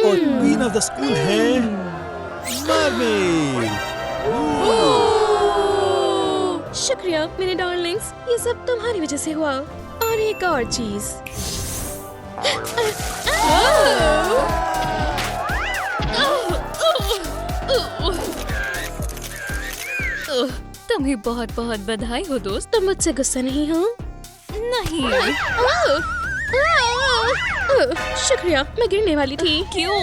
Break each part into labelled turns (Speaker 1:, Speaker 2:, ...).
Speaker 1: और queen of the school है mermaid.
Speaker 2: शुक्रिया मेरे डार्लिंग्स, ये सब तुम्हारी वजह से हुआ। और एक और चीज,
Speaker 3: तुम्हें बहुत बहुत बधाई हो दोस्त।
Speaker 2: तुम मुझसे गुस्सा नहीं हो?
Speaker 3: नहीं।
Speaker 2: शुक्रिया, मैं गिरने वाली थी।
Speaker 3: क्यों?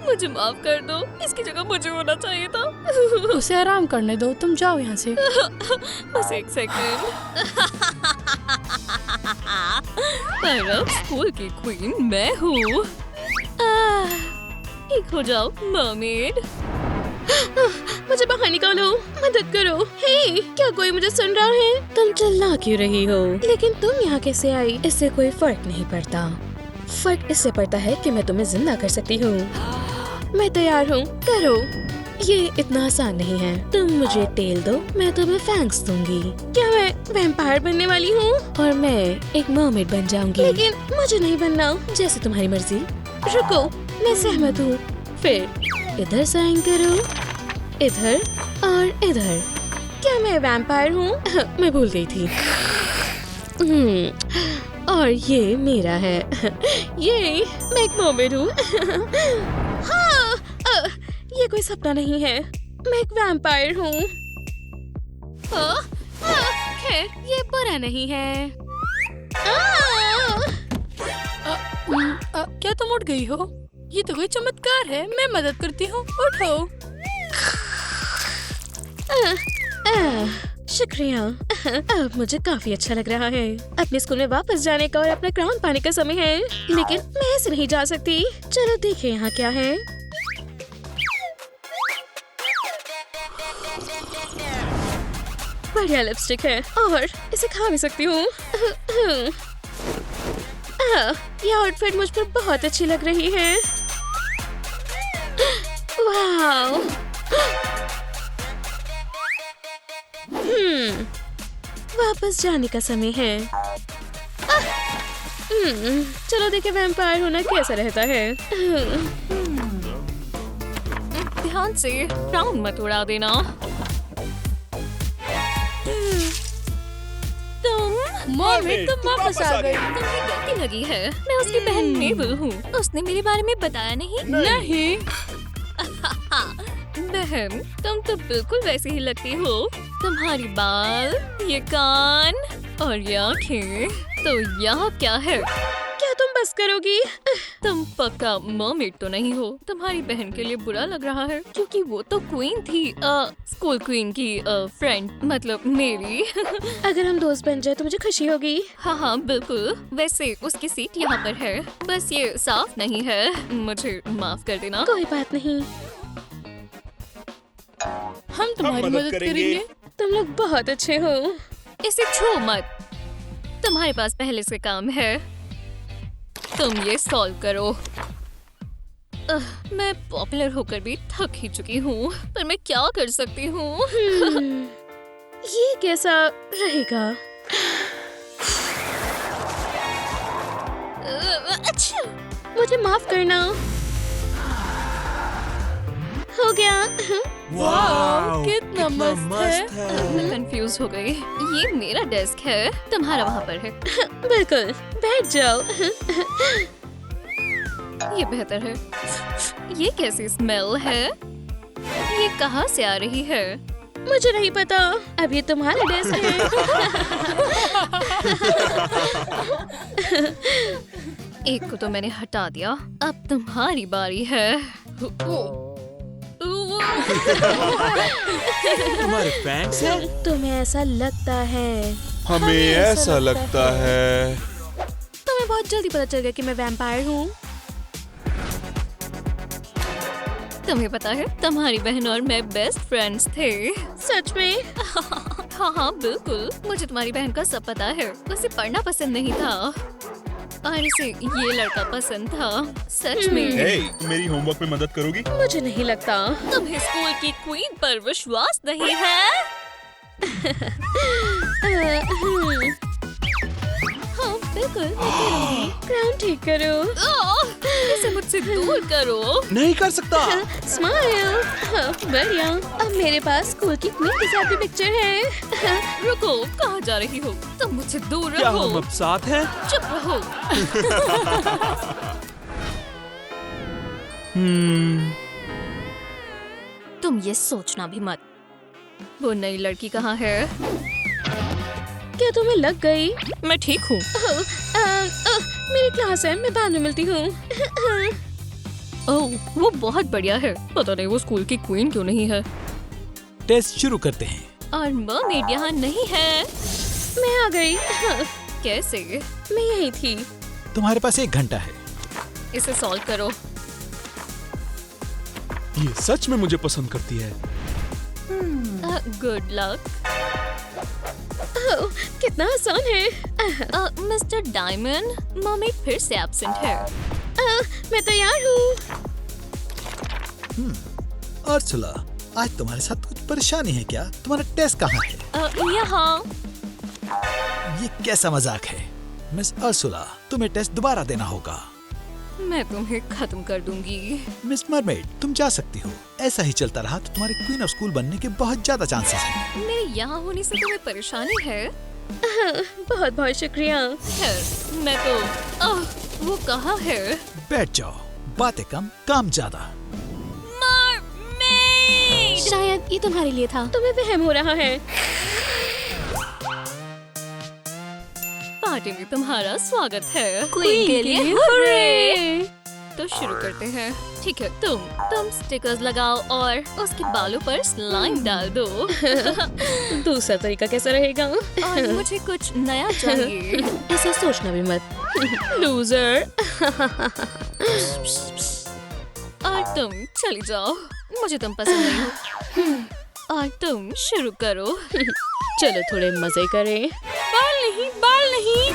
Speaker 3: मुझे माफ कर दो, इसकी जगह मुझे होना चाहिए था।
Speaker 4: उसे आराम करने दो, तुम जाओ यहाँ से।
Speaker 3: बस एक सेकंड। पर अब स्कूल की क्वीन मैं हूँ। ठीक हो जाओ मरमेड।
Speaker 2: मुझे बाहर निकालो, मदद करो। हे, क्या कोई मुझे सुन रहा है? तुम चिल्ला क्यों रही हो? लेकिन तुम यहाँ कैसे आई? इससे कोई फर्क नहीं पड़ता। फर्क इससे पड़ता है कि मैं तुम्हें जिंदा कर सकती हूँ। मैं तैयार हूँ, करो। ये इतना आसान नहीं है। तुम मुझे टेल दो, मैं तुम्हें फैंक्स दूंगी। क्या मैं वैम्पायर बनने वाली हूँ? और मैं एक मरमेड बन जाऊंगी। लेकिन मुझे नहीं बनना। जैसे तुम्हारी मर्जी। रुको, मैं सहमत हूँ। फिर इधर साइन करो, इधर और इधर। क्या मैं वैम्पायर हूँ? मैं भूल गई थी। और ये मेरा है। ये मैं एक मरमेड हूँ। हाँ, ये कोई सपना नहीं है। मैं एक वैम्पायर हूँ। खैर, ये बुरा नहीं है।
Speaker 4: क्या तुम उठ गई हो? ये तो कोई चमत्कार है। मैं मदद करती हूँ, उठो।
Speaker 2: शुक्रिया। अब मुझे काफी अच्छा लग रहा है। अपने स्कूल में वापस जाने का और अपना क्राउन पाने का समय है। लेकिन मैं ऐसे नहीं जा सकती। चलो देखें यहाँ क्या है। बढ़िया लिपस्टिक है और इसे खा भी सकती हूँ। ये आउटफिट मुझ पर बहुत अच्छी लग रही है। वाव। वापस जाने का समय है। चलो देखें वैम्पायर होना कैसा रहता है।
Speaker 3: ध्यान से क्राउन मत उड़ा देना।
Speaker 4: मरमेड, तुम वापस आ गई।
Speaker 3: तुम्हें गलती लगी है। मैं उसकी बहन नेवल हूँ। उसने मेरे बारे में बताया नहीं।
Speaker 4: नहीं।
Speaker 3: बहन, तुम तो बिल्कुल वैसे ही लगती हो। तुम्हारी बाल, ये कान और ये आँखें। तो यहाँ क्या है?
Speaker 2: क्या तुम बस करोगी?
Speaker 3: तुम पक्का मरमेड तो नहीं हो? तुम्हारी बहन के लिए बुरा लग रहा है क्योंकि वो तो क्वीन थी। स्कूल क्वीन की फ्रेंड, मतलब मेरी।
Speaker 2: अगर हम दोस्त बन जाए तो मुझे खुशी होगी।
Speaker 3: हाँ हाँ बिल्कुल। वैसे उसकी सीट यहाँ पर है, बस ये साफ नहीं है। मुझे माफ कर देना।
Speaker 2: कोई बात नहीं,
Speaker 4: हम तुम्हारी मदद करेंगे।
Speaker 2: तुम लोग बहुत अच्छे हो।
Speaker 3: इसे छू मत। तुम्हारे पास पहले से काम है। तुम ये सॉल्व करो। मैं पॉपुलर होकर भी थक ही चुकी हूँ, पर मैं क्या कर सकती हूँ?
Speaker 2: ये कैसा रहेगा?
Speaker 3: अच्छा,
Speaker 2: मुझे माफ करना। हो गया।
Speaker 4: वाह, कितना मस्त है।
Speaker 3: मैं कंफ्यूज हो गई। ये मेरा डेस्क है, तुम्हारा वहाँ पर है।
Speaker 2: बिल्कुल, बैठ जाओ।
Speaker 3: ये बेहतर है। ये कैसी स्मेल है? ये कहाँ से आ रही है?
Speaker 2: मुझे नहीं पता। अब ये तुम्हारा डेस्क है।
Speaker 3: एक को तो मैंने हटा दिया, अब तुम्हारी बारी है।
Speaker 1: तुम्हारे फैंक्स हैं?
Speaker 2: तुम्हें ऐसा लगता है?
Speaker 1: हमें ऐसा लगता है।
Speaker 2: तुम्हें बहुत जल्दी पता चल गया कि मैं वैम्पायर हूँ।
Speaker 3: तुम्हें पता है, तुम्हारी बहन और मैं बेस्ट फ्रेंड्स थे।
Speaker 2: सच में?
Speaker 3: हाँ हाँ बिल्कुल। मुझे तुम्हारी बहन का सब पता है। उसे पढ़ना पसंद नहीं था और इसे ये लड़का पसंद था। सच में।
Speaker 1: हे, मेरी होमवर्क में मदद करोगी?
Speaker 2: मुझे नहीं लगता।
Speaker 3: तुम्हें स्कूल की क्वीन पर विश्वास नहीं है? हाँ
Speaker 2: बिल्कुल मैं करूंगी। क्राउन ठीक करो।
Speaker 3: इसे मुझसे दूर करो।
Speaker 1: नहीं कर सकता।
Speaker 2: स्माइल। बढ़िया। अब मेरे पास स्कूल की क्वीन के साथ भी पिक्चर है।
Speaker 3: रुको, कहाँ जा रही हो? तुम मुझसे दूर
Speaker 1: क्या
Speaker 3: रहो।
Speaker 1: हम अब साथ हैं?
Speaker 3: चुप रहो। तुम ये सोचना भी मत। वो नई लड़की कहाँ है?
Speaker 2: क्या तुम्हें लग गई?
Speaker 3: मैं ठीक हूँ।
Speaker 2: मेरी क्लास है, मैं बाद में मिलती हूँ।
Speaker 3: ओह, वो बहुत बढ़िया है। पता नहीं वो स्कूल की क्वीन क्यों नहीं है।
Speaker 5: टेस्ट शुरू करते हैं।
Speaker 3: और मर्मेड यहाँ नहीं है।
Speaker 2: मैं आ गई।
Speaker 3: कैसे?
Speaker 2: मैं यही थी।
Speaker 5: तुम्हारे पास 1 घंटा है।
Speaker 3: इसे सॉल्व करो।
Speaker 1: ये सच में मुझे पसंद करती है।
Speaker 3: Good luck.
Speaker 2: कितना आसान है।
Speaker 3: मिस्टर डायमंड, मर्मेड फिर से एब्सेंट है।
Speaker 2: मैं तैयार हूँ।
Speaker 5: अर्सुला, आज तुम्हारे साथ कुछ परेशानी है क्या? तुम्हारा टेस्ट कहाँ है?
Speaker 3: यहाँ।
Speaker 5: ये कैसा मजाक है? मिस अर्सुला, तुम्हें टेस्ट दोबारा देना होगा।
Speaker 3: मैं तुम्हें खत्म कर दूंगी।
Speaker 5: मिस मरमेड, तुम जा सकती हो। ऐसा ही चलता रहा तो तुम्हारे क्वीन ऑफ स्कूल बनने के बहुत ज्यादा चांसेस हैं।
Speaker 3: मेरे यहाँ होने से तुम्हें परेशानी है?
Speaker 2: बहुत बहुत शुक्रिया।
Speaker 3: खैर, मैं तो वो कहाँ है?
Speaker 5: बैठ जाओ। बातें कम, काम ज्यादा।
Speaker 3: मर्मेड!
Speaker 2: शायद ये तुम्हारे लिए था। तुम्हें वहम हो रहा है।
Speaker 3: पार्टी में तुम्हारा स्वागत है।
Speaker 2: क्वीन के लिए हुर्रे!
Speaker 3: तो शुरू करते हैं। ठीक है, तुम स्टिकर्स लगाओ और उसके बालों पर स्लाइम डाल दो।
Speaker 2: दूसरा तरीका कैसा रहेगा?
Speaker 3: और मुझे कुछ नया चाहिए।
Speaker 2: ऐसा सोचना भी मत। लूजर।
Speaker 3: और तुम चली जाओ। मुझे तुम पसंद नहीं हो। और तुम शुरू करो।
Speaker 2: चलो थोड़े मजे करें।
Speaker 4: बाल नहीं, बाल नहीं।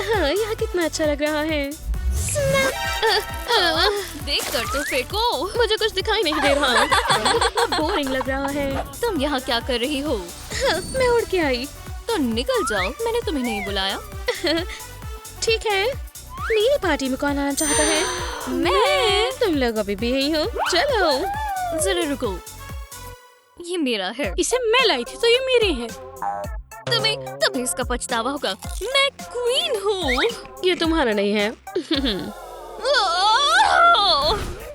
Speaker 2: हाँ, यहाँ कितना अच्छा लग रहा है।
Speaker 3: देख कर तो फेंको।
Speaker 2: मुझे कुछ दिखाई नहीं दे रहा। कितना बोरिंग लग रहा है।
Speaker 3: तुम यहाँ क्या कर रही हो?
Speaker 2: हाँ, मैं उड़ के आई।
Speaker 3: तो निकल जाओ, मैंने तुम्हें नहीं बुलाया।
Speaker 2: ठीक है, मेरी पार्टी में कौन आना चाहता है?
Speaker 3: मैं।
Speaker 2: तुम लोग अभी भी यही हो। चलो।
Speaker 3: जरा रुको, ये मेरा है।
Speaker 4: इसे मैं लाई थी तो ये मेरे हैं।
Speaker 3: तुम्हें इसका पछतावा होगा। मैं क्वीन हूँ।
Speaker 2: ये तुम्हारा नहीं है।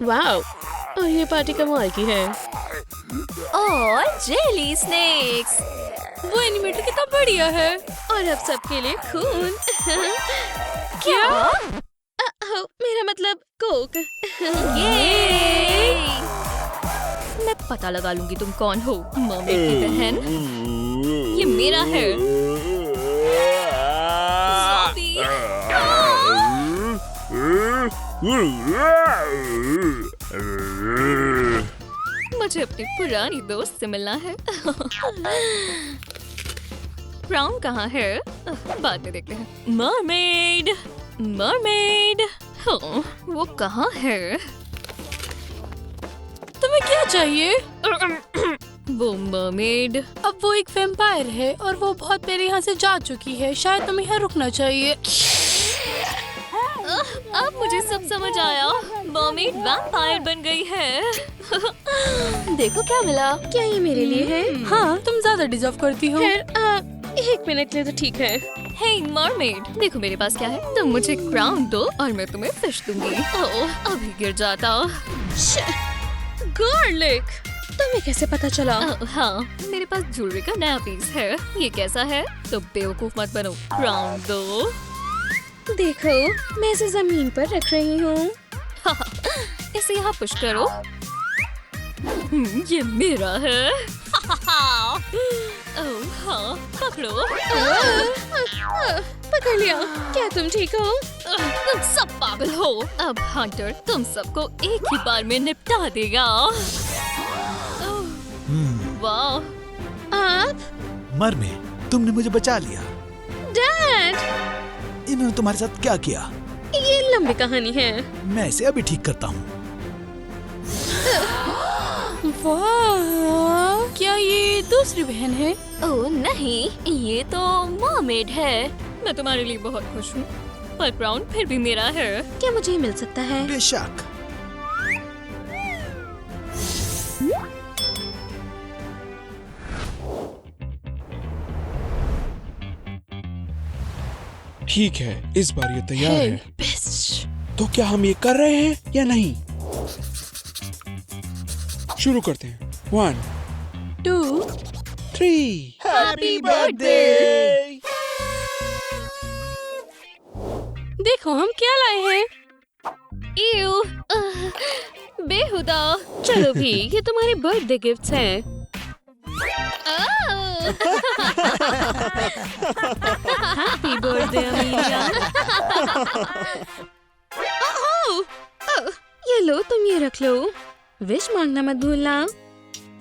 Speaker 2: वाओ, और ये पार्टी कमाल की है।
Speaker 3: और जेली स्नेक्स।
Speaker 4: वो एनिमेटर कितना बढ़िया है।
Speaker 2: और अब सबके लिए खून।
Speaker 3: क्या?
Speaker 2: मेरा मतलब कोक।
Speaker 3: ये मैं पता लगा लूंगी तुम कौन हो। मम्मी की बहन। ये मेरा है। ज़ॉम्बी। मुझे अपनी पुरानी दोस्त से मिलना है। ब्राउन कहाँ है? बाद में देखते हैं। Mermaid, mermaid. हाँ, वो कहाँ है?
Speaker 4: तुम्हें क्या चाहिए?
Speaker 3: वो मरमेड।
Speaker 4: अब वो एक वैम्पायर है और वो बहुत पहले यहाँ से जा चुकी है। शायद तुम्हें यहाँ रुकना चाहिए।
Speaker 3: अब मुझे सब समझ आया। मरमेड वैम्पायर बन गई है। देखो क्या मिला।
Speaker 2: क्या ये मेरे लिए है?
Speaker 4: हाँ, तुम ज्यादा डिजर्व करती हो।
Speaker 2: खैर, 1 मिनट के लिए तो ठीक है।
Speaker 3: हे मरमेड, देखो मेरे पास क्या है। तुम मुझे क्राउन दो और मैं तुम्हें फिश दूंगी। ओह, अभी गिर जाता।
Speaker 2: गार्लिक, तुम्हें कैसे पता चला?
Speaker 3: हाँ, मेरे पास ज्वेलरी का नया पीस है। ये कैसा है? तो बेवकूफ मत बनो। क्राउन दो।
Speaker 2: देखो, मैं इसे जमीन पर रख रही हूँ।
Speaker 3: इसे यहाँ पुश करो। ये मेरा है। ओह हाँ, पकड़ो।
Speaker 2: पकड़ लिया। क्या तुम ठीक हो?
Speaker 3: तुम सब पागल हो। अब हंटर तुम सबको एक ही बार में निपटा देगा। वाह।
Speaker 2: आप?
Speaker 5: मरमेड, तुमने मुझे बचा लिया।
Speaker 2: डैड!
Speaker 5: इन्होंने तुम्हारे साथ क्या किया?
Speaker 2: ये लंबी कहानी है।
Speaker 5: मैं इसे अभी ठीक करता हूँ।
Speaker 4: वाह, क्या ये दूसरी बहन है?
Speaker 3: ओह नहीं, ये तो मर्मेड है। मैं तुम्हारे लिए बहुत खुश हूँ, पर क्राउन फिर भी मेरा है।
Speaker 2: क्या मुझे मिल सकता है?
Speaker 5: बेशक।
Speaker 1: ठीक है, इस बार ये तैयार
Speaker 2: Hey,
Speaker 1: है।
Speaker 2: bitch.
Speaker 1: तो क्या हम ये कर रहे हैं या नहीं? शुरू करते हैं। 1,
Speaker 2: 2,
Speaker 1: 3
Speaker 2: Happy birthday!
Speaker 4: देखो हम क्या लाए हैं।
Speaker 3: इव, बेहुदा।
Speaker 2: चलो भी, ये तुम्हारे बर्थडे गिफ्ट्स हैं। Happy birthday Amelia. ये लो, तुम ये रख लो। विश मांगना मत भूलना।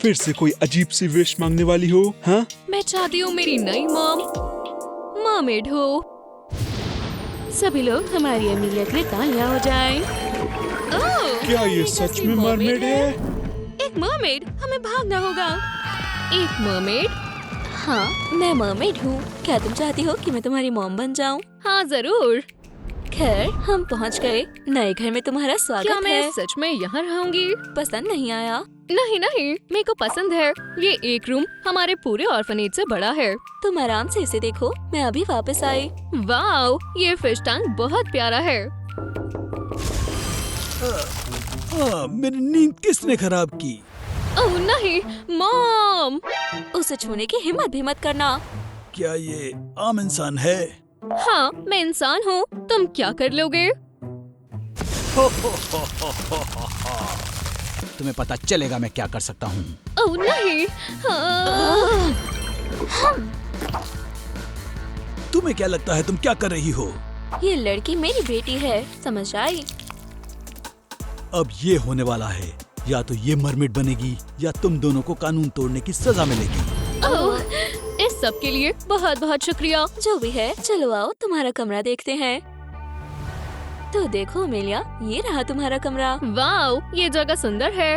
Speaker 1: फिर से कोई अजीब सी विश मांगने वाली हो? हाँ?
Speaker 3: मैं चाहती हूँ मेरी नई मॉम मर्मेड हो।
Speaker 2: सभी लोग हमारी अमीलिया के लिए तालियां हो जाएं।
Speaker 1: क्या ये सच में मरमेड है?
Speaker 2: एक मरमेड, हमें भागना होगा।
Speaker 3: एक मर्मेड?
Speaker 6: हाँ, मैं मर्मेड हूँ। क्या तुम चाहती हो कि मैं तुम्हारी मॉम बन जाऊँ?
Speaker 3: हाँ जरूर।
Speaker 6: खैर, हम पहुँच गए। नए घर में तुम्हारा
Speaker 3: क्या
Speaker 6: स्वागत
Speaker 3: मैं
Speaker 6: है।
Speaker 3: सच में यहाँ रहूंगी?
Speaker 6: पसंद नहीं आया?
Speaker 3: नहीं नहीं, मेरे को पसंद है। ये एक रूम हमारे पूरे ऑर्फनेज से बड़ा है।
Speaker 6: तुम आराम से इसे देखो, मैं अभी वापस आई।
Speaker 3: वाओ, ये फिश टैंक बहुत प्यारा है।
Speaker 5: मेरी नींद किसने खराब की?
Speaker 3: ओह नहीं, मॉम।
Speaker 6: उसे छूने की हिम्मत भी मत करना।
Speaker 5: क्या ये आम इंसान है?
Speaker 3: हाँ, मैं इंसान हूँ। तुम क्या कर लोगे?
Speaker 5: तुम्हें पता चलेगा मैं क्या कर सकता हूँ।
Speaker 3: ओह नहीं।
Speaker 5: तुम्हें क्या लगता है तुम क्या कर रही हो?
Speaker 6: ये लड़की मेरी बेटी है, समझ आई?
Speaker 5: अब ये होने वाला है, या तो ये मरमेड बनेगी या तुम दोनों को कानून तोड़ने की सजा मिलेगी।
Speaker 3: ओह, इस सब के लिए बहुत बहुत शुक्रिया।
Speaker 6: जो भी है, चलो आओ तुम्हारा कमरा देखते हैं। तो देखो अमेलिया, ये रहा तुम्हारा कमरा।
Speaker 3: वाओ, ये जगह सुंदर है।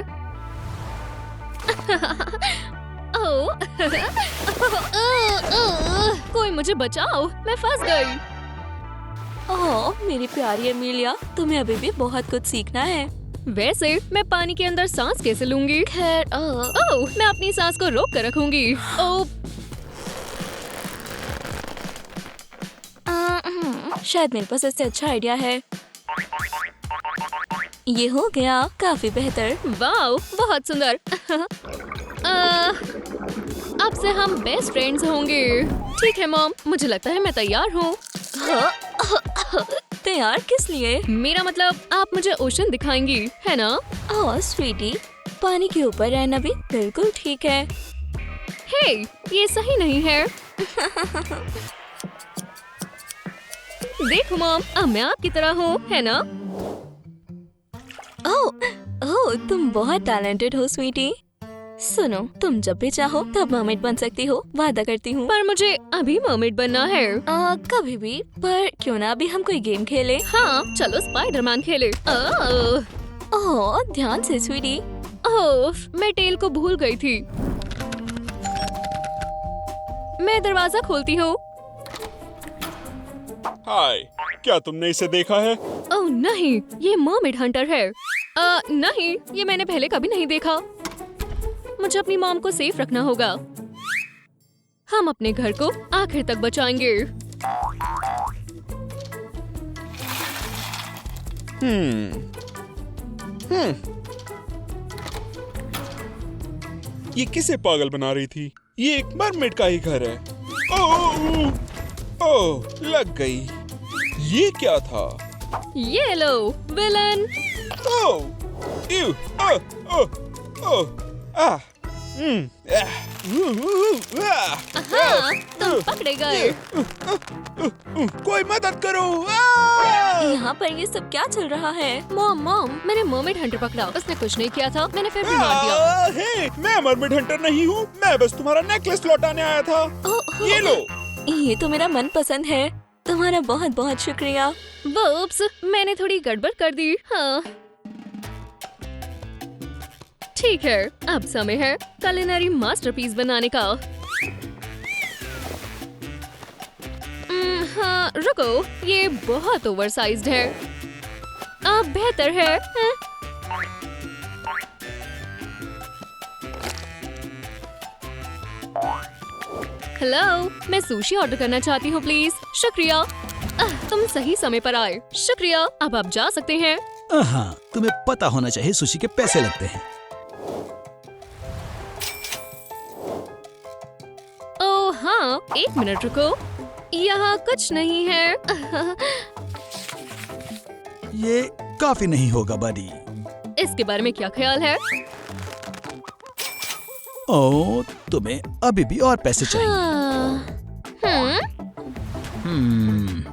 Speaker 3: ओह, कोई मुझे बचाओ, मैं फंस गई।
Speaker 6: ओह मेरी प्यारी अमेलिया, तुम्हें अभी भी बहुत कुछ सीखना है।
Speaker 3: वैसे मैं पानी के अंदर सांस कैसे लूंगी?
Speaker 6: खैर
Speaker 3: ओह, मैं अपनी सांस को रोक कर रखूंगी। ओह,
Speaker 6: शायद मेरे पास इससे अच्छा आइडिया है। ये हो गया, काफी बेहतर।
Speaker 3: वाओ, बहुत सुंदर। अब से हम बेस्ट फ्रेंड्स होंगे। ठीक है मॉम, मुझे लगता है मैं तैयार हूँ।
Speaker 6: तैयार किस लिए?
Speaker 3: मेरा मतलब आप मुझे ओशन दिखाएंगी, है ना?
Speaker 6: ओह स्वीटी, पानी के ऊपर रहना भी बिल्कुल ठीक है।
Speaker 3: हे, ये सही नहीं है। देखो मॉम, अब मैं आपकी तरह हूँ, है ना?
Speaker 6: ओह तुम बहुत टैलेंटेड हो स्वीटी। सुनो, तुम जब भी चाहो तब मर्मेड बन सकती हो, वादा करती हूँ।
Speaker 3: पर मुझे अभी मर्मेड बनना है।
Speaker 6: कभी भी, पर क्यों ना अभी हम कोई गेम खेले?
Speaker 3: हाँ, चलो स्पाइडरमैन खेले।
Speaker 6: ओह ध्यान से स्वीटी।
Speaker 3: ओह, मैं टेल को भूल गई थी। मैं दरवाजा खोलती हूँ।
Speaker 1: हाय, क्या तुमने इसे देखा है?
Speaker 3: ओह नहीं, ये मर्मेड हंटर है। नहीं, ये मैंने पहले कभी नहीं देखा। मुझे अपनी मॉम को सेफ रखना होगा। हम अपने घर को आखिर तक बचाएंगे।
Speaker 1: ये किसे पागल बना रही थी? ये एक मरमेड का ही घर है। ओह, लग गई। ये क्या था?
Speaker 3: ये लो, विलन।
Speaker 1: ओह, इव,
Speaker 3: हाँ, तुम पकड़े गए।
Speaker 1: कोई मदद करो!
Speaker 6: यहाँ पर ये सब क्या चल रहा है?
Speaker 3: मॉम, मैंने मर्मेड हंटर पकड़ा। उसने कुछ नहीं किया था, मैंने फिर भी मार दिया।
Speaker 1: हे, मैं मरमेड हंटर नहीं हूँ। मैं बस तुम्हारा नेकलेस लौटाने आया था। ये लो।
Speaker 6: ये तो मेरा मनपसंद है। तुम्हारा बहुत बहुत शुक्रिया।
Speaker 3: वोप्स, मैंने थोड़ी गड़बड़ कर दी। हाँ, ठीक है, अब समय है कुलिनरी मास्टरपीस बनाने का। रुको, ये बहुत ओवरसाइज्ड है। अब बेहतर है। हेलो, मैं सुशी ऑर्डर करना चाहती हूँ प्लीज। शुक्रिया। तुम सही समय पर आए। शुक्रिया। अब आप जा सकते हैं।
Speaker 5: हाँ, तुम्हें पता होना चाहिए सुशी के पैसे लगते हैं।
Speaker 3: ओह हाँ, 1 मिनट रुको। यहाँ कुछ नहीं है।
Speaker 5: ये काफी नहीं होगा बडी।
Speaker 3: इसके बारे में क्या ख्याल है?
Speaker 5: ओ, तुम्हें अभी भी और पैसे चाहिए।
Speaker 3: हम्म,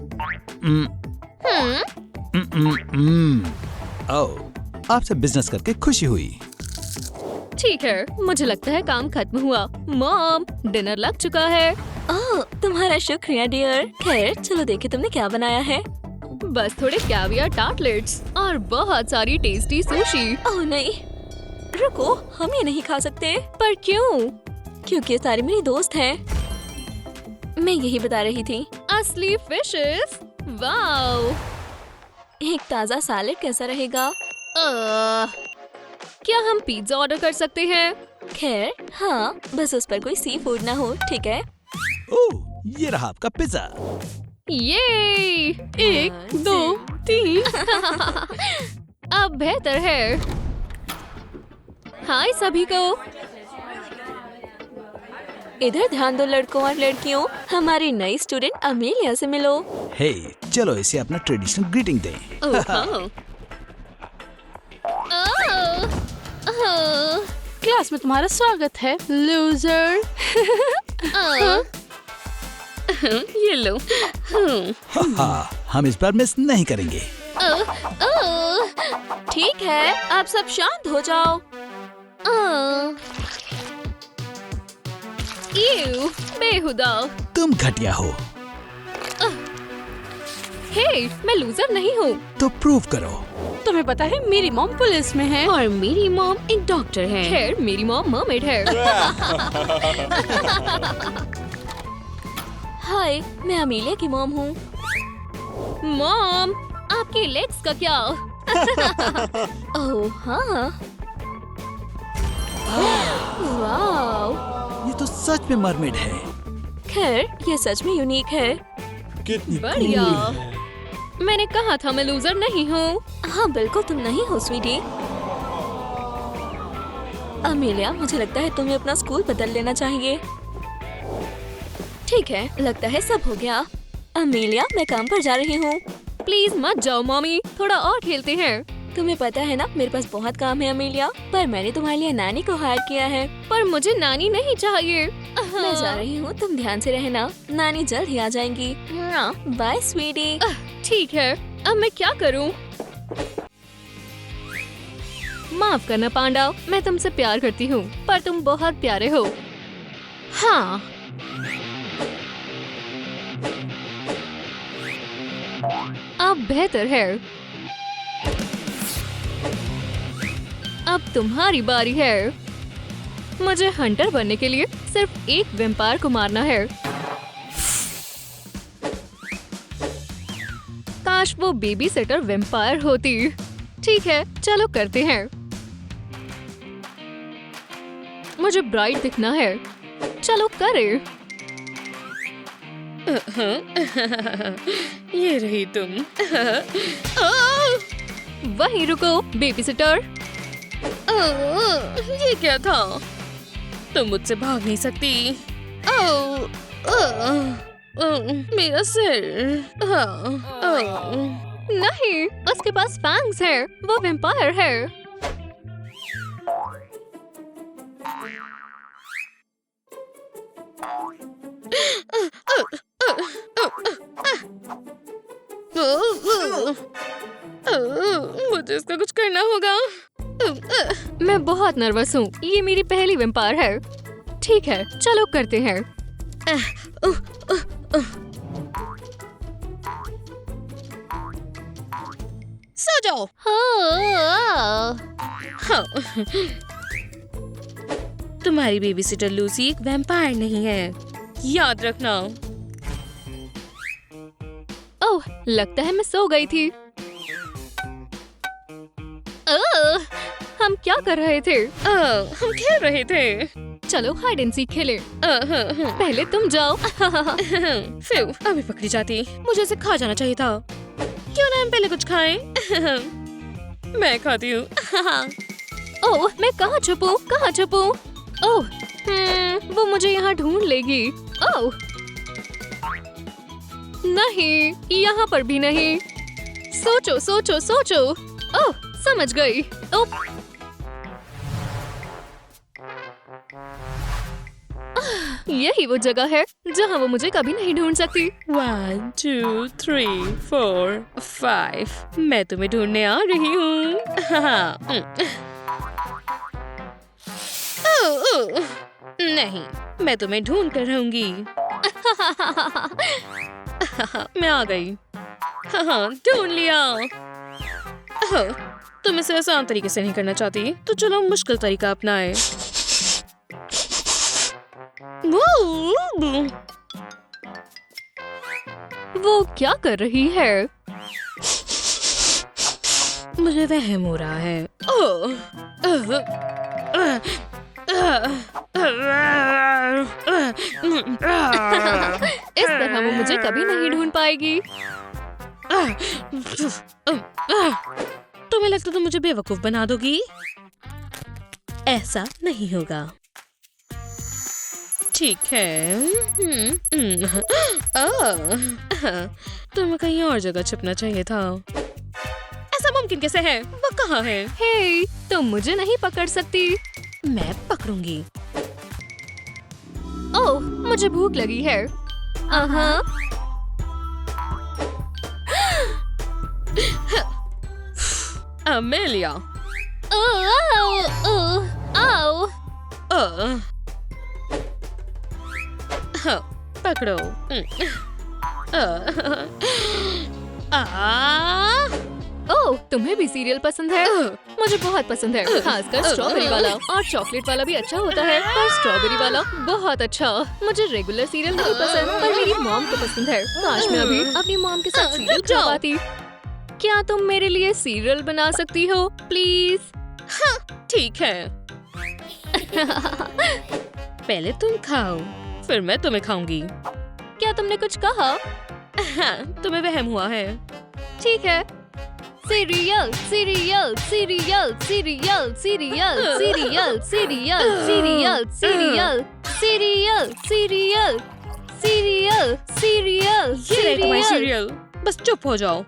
Speaker 5: हम्म, ओह, आपसे बिजनेस करके खुशी हुई।
Speaker 3: ठीक है, मुझे लगता है काम खत्म हुआ। मॉम, डिनर लग चुका है।
Speaker 6: ओह, तुम्हारा शुक्रिया डियर। खैर, चलो देखे तुमने क्या बनाया है।
Speaker 3: बस थोड़े कैवियर टार्टलेट्स और बहुत सारी टेस्टी सुशी।
Speaker 6: ओह नहीं, रुको, हम ये नहीं खा सकते।
Speaker 3: पर क्यों?
Speaker 6: क्योंकि ये सारी मेरी दोस्त हैं। मैं यही बता रही थी।
Speaker 3: असली फिशेस। वाओ।
Speaker 6: एक ताज़ा सैलेड कैसा रहेगा?
Speaker 3: क्या हम पिज्जा ऑर्डर कर सकते हैं?
Speaker 6: खैर, हाँ, बस उस पर कोई सी फूड ना हो, ठीक है?
Speaker 5: ओह, ये रहा आपका पिज्जा।
Speaker 3: ये
Speaker 4: 1, 2, 3।
Speaker 3: अब बेहतर है। हाय सभी को।
Speaker 6: इधर ध्यान दो लड़कों और लड़कियों, हमारी नई स्टूडेंट अमेलिया से मिलो।
Speaker 5: हे, चलो इसे अपना ट्रेडिशनल ग्रीटिंग दें।
Speaker 3: ओह, हाँ।
Speaker 4: क्लास में तुम्हारा स्वागत है, लूजर।
Speaker 3: ये लो।
Speaker 5: हाँ, हम इस बार मिस नहीं करेंगे।
Speaker 6: ठीक है, आप सब शांत हो जाओ।
Speaker 3: बेहुदा।
Speaker 5: तुम घटिया हो,
Speaker 3: हे, मैं लूजर नहीं हूँ।
Speaker 5: तो प्रूव करो।
Speaker 4: तुम्हें पता है मेरी मॉम पुलिस में है।
Speaker 2: और मेरी मॉम एक डॉक्टर है।
Speaker 3: खैर, मेरी मॉम मर्मेड है।
Speaker 6: हाय, मैं अमेलिया की मॉम हूँ।
Speaker 3: मॉम, आपके लेग्स का क्या?
Speaker 6: ओह हाँ, वाह।
Speaker 5: ये तो सच में मरमेड है।
Speaker 6: खैर, ये सच में यूनिक है।
Speaker 1: कितनी
Speaker 3: बढ़िया।
Speaker 1: cool है।
Speaker 3: मैंने कहा था मैं लूजर नहीं हूँ।
Speaker 6: हाँ बिल्कुल, तुम नहीं हो स्वीटी। अमेलिया, मुझे लगता है तुम्हें अपना स्कूल बदल लेना चाहिए। ठीक है, लगता है सब हो गया। अमेलिया, मैं काम पर जा रही हूँ।
Speaker 3: प्लीज मत जाओ मॉमी, थोड़ा और खेलते हैं।
Speaker 6: तुम्हें पता है ना, मेरे पास बहुत काम है अमेलिया, पर मैंने तुम्हारे लिए नानी को हायर किया है।
Speaker 3: पर मुझे नानी नहीं चाहिए।
Speaker 6: मैं जा रही हूँ, तुम ध्यान से रहना। नानी जल्द ही आ जाएंगी। बाय स्वीटी।
Speaker 3: ठीक है, अब मैं क्या करूँ? माफ करना पांडा, मैं तुमसे प्यार करती हूँ, पर तुम बहुत प्यारे हो। हाँ। अब बेहतर है। अब तुम्हारी बारी है। मुझे हंटर बनने के लिए सिर्फ एक वैम्पायर को मारना है। काश वो बेबी सिटर वैम्पायर होती। ठीक है, चलो करते हैं। मुझे ब्राइट दिखना है। चलो करें।
Speaker 2: ये रही तुम।
Speaker 3: वहीं रुको बेबी सिटर।
Speaker 2: ये क्या था? तुम मुझसे भाग नहीं सकती। मेरा सिर।
Speaker 3: नहीं, उसके पास फैंग्स है। वो वैम्पायर है।
Speaker 2: मुझे इसका कुछ करना होगा।
Speaker 3: मैं बहुत नर्वस हूँ। ये मेरी पहली वैम्पायर है। ठीक है, चलो करते हैं।
Speaker 2: सो जाओ। हाँ। तुम्हारी बेबी सिटर लूसी एक वैम्पायर नहीं है, याद रखना।
Speaker 3: लगता है मैं सो गई थी। हम क्या कर रहे थे?
Speaker 2: हम खेल रहे थे।
Speaker 3: चलो हाइड एंड सीक खेले। पहले तुम जाओ।
Speaker 2: फिर अभी पकड़ी जाती। मुझे इसे खा जाना चाहिए था। क्यों ना हम पहले कुछ खाएं? मैं खाती हूँ।
Speaker 3: ओह, मैं कहाँ छुपूं? कहाँ छुपूं? ओह, वो मुझे यहाँ ढूंढ लेगी। ओह, नहीं, यहाँ पर भी नहीं। सोचो, सोचो, सोचो। ओह, समझ गई। ओह, यही वो जगह है जहाँ वो मुझे कभी नहीं ढूंढ सकती।
Speaker 2: 1 2 3 4 5 मैं तुम्हें ढूंढने आ रही हूँ। नहीं, मैं तुम्हें ढूंढ कर रहूंगी। मैं आ गई। ढूंढ लिया। तुम इसे आसान तरीके से नहीं करना चाहती, तो चलो मुश्किल तरीका अपनाएं।
Speaker 3: वो क्या कर रही है?
Speaker 2: मुझे वहम हो रहा है।
Speaker 3: इस तरह वो मुझे कभी नहीं ढूंढ पाएगी।
Speaker 2: तुम्हें लगता तो मुझे बेवकूफ बना दोगी? ऐसा नहीं होगा। ठीक है। तुम्हें कहीं और जगह छिपना चाहिए था। ऐसा मुमकिन कैसे है? वो कहाँ है?
Speaker 3: हे, तुम मुझे नहीं पकड़ सकती।
Speaker 2: मैं पकड़ूंगी।
Speaker 3: ओह, मुझे भूख लगी है।
Speaker 2: अमेलिया। पकड़ो।
Speaker 3: ओह, तुम्हें भी सीरियल पसंद है? मुझे बहुत पसंद है, खासकर स्ट्रॉबेरी वाला। और चॉकलेट वाला भी अच्छा होता है, पर स्ट्रॉबेरी वाला बहुत अच्छा। मुझे रेगुलर सीरियल नहीं पसंद, पर मेरी मॉम को पसंद है। काश मैं अभी अपनी मॉम के साथ सीरियल खा पाती। क्या तुम मेरे लिए सीरियल बना सकती हो, प्लीज?
Speaker 2: ठीक है। पहले तुम खाओ, फिर मैं तुम्हें खाऊंगी।
Speaker 3: क्या तुमने कुछ कहा?
Speaker 2: तुम्हें वहम हुआ है।
Speaker 3: ठीक है। Serial, serial, serial, serial, serial, serial, serial, serial, serial, serial, serial, serial, serial,
Speaker 2: ये रहे तुम्हारी
Speaker 3: सीरियल।
Speaker 2: सीरियल। बस चुप हो जाओ।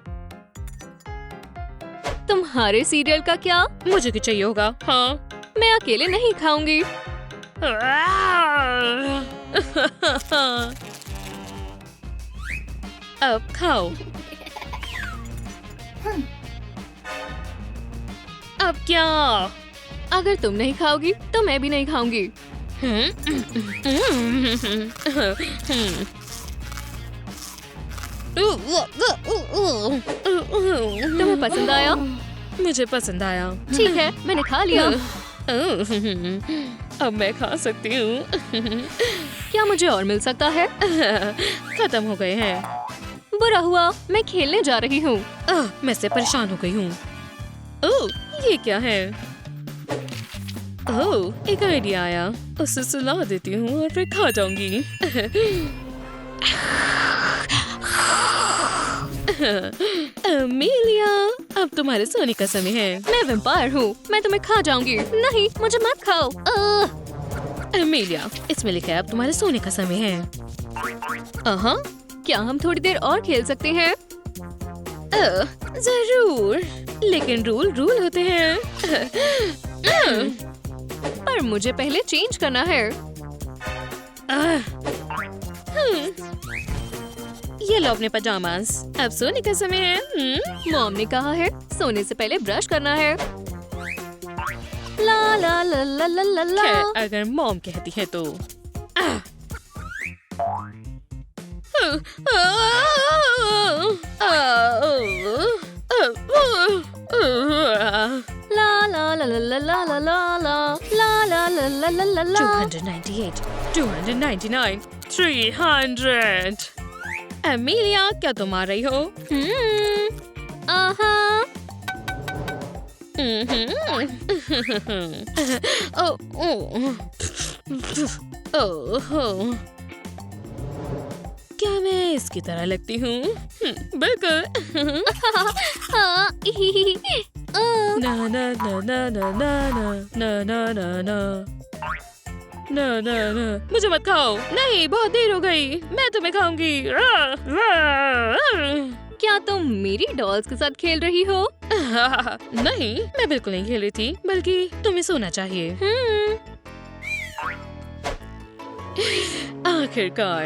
Speaker 3: तुम्हारे सीरियल का क्या?
Speaker 2: मुझे क्या चाहिए होगा? हाँ।
Speaker 3: मैं अकेले नहीं खाऊंगी।
Speaker 2: अब खाओ। अब क्या?
Speaker 3: अगर तुम नहीं खाओगी तो मैं भी नहीं खाऊंगी। तुम्हें पसंद आया?
Speaker 2: मुझे पसंद आया।
Speaker 3: ठीक है, मैंने खा लिया।
Speaker 2: अब मैं खा सकती हूँ।
Speaker 3: क्या मुझे और मिल सकता है?
Speaker 2: खत्म हो गए हैं।
Speaker 3: बुरा हुआ, मैं खेलने जा रही हूँ।
Speaker 2: मैं से परेशान हो गई हूँ। ओह, ये क्या है? ओह, एक आइडिया आया। उसे सुला देती हूँ और फिर खा जाऊंगी। अमेलिया, अब तुम्हारे सोने का समय है।
Speaker 3: मैं वैम्पायर हूँ, मैं तुम्हें खा जाऊंगी। नहीं, मुझे मत खाओ।
Speaker 2: अमेलिया, इसमें लिखा है अब तुम्हारे सोने का समय है।
Speaker 3: क्या हम थोड़ी देर और खेल सकते हैं?
Speaker 2: जरूर, लेकिन रूल होते हैं।
Speaker 3: पर मुझे पहले चेंज करना है।
Speaker 2: ये लो अपने पजामास। अब सोने का समय है।
Speaker 3: मॉम ने कहा है सोने से पहले ब्रश करना है। ला ला ला ला ला ला ला।
Speaker 2: खैर, अगर मॉम कहती है तो।
Speaker 3: ला ला ला ला ला ला ला ला ला ला ला ला ला ला ला।
Speaker 2: 298, 299, 300. एमिलिया, क्या तुम आ रही हो?
Speaker 3: आहा।
Speaker 2: ओह, क्या मैं इसकी तरह लगती हूँ? बिल्कुल।
Speaker 3: हाँ,
Speaker 2: ना ना ना ना ना ना ना ना ना ना ना ना ना ना, मुझे मत खाओ। नहीं, बहुत देर हो गई, मैं तुम्हें खाऊंगी।
Speaker 3: क्या तुम मेरी डॉल्स के साथ खेल रही हो?
Speaker 2: नहीं, मैं बिल्कुल नहीं खेल रही थी, बल्कि तुम्हें सोना चाहिए। आखिरकार।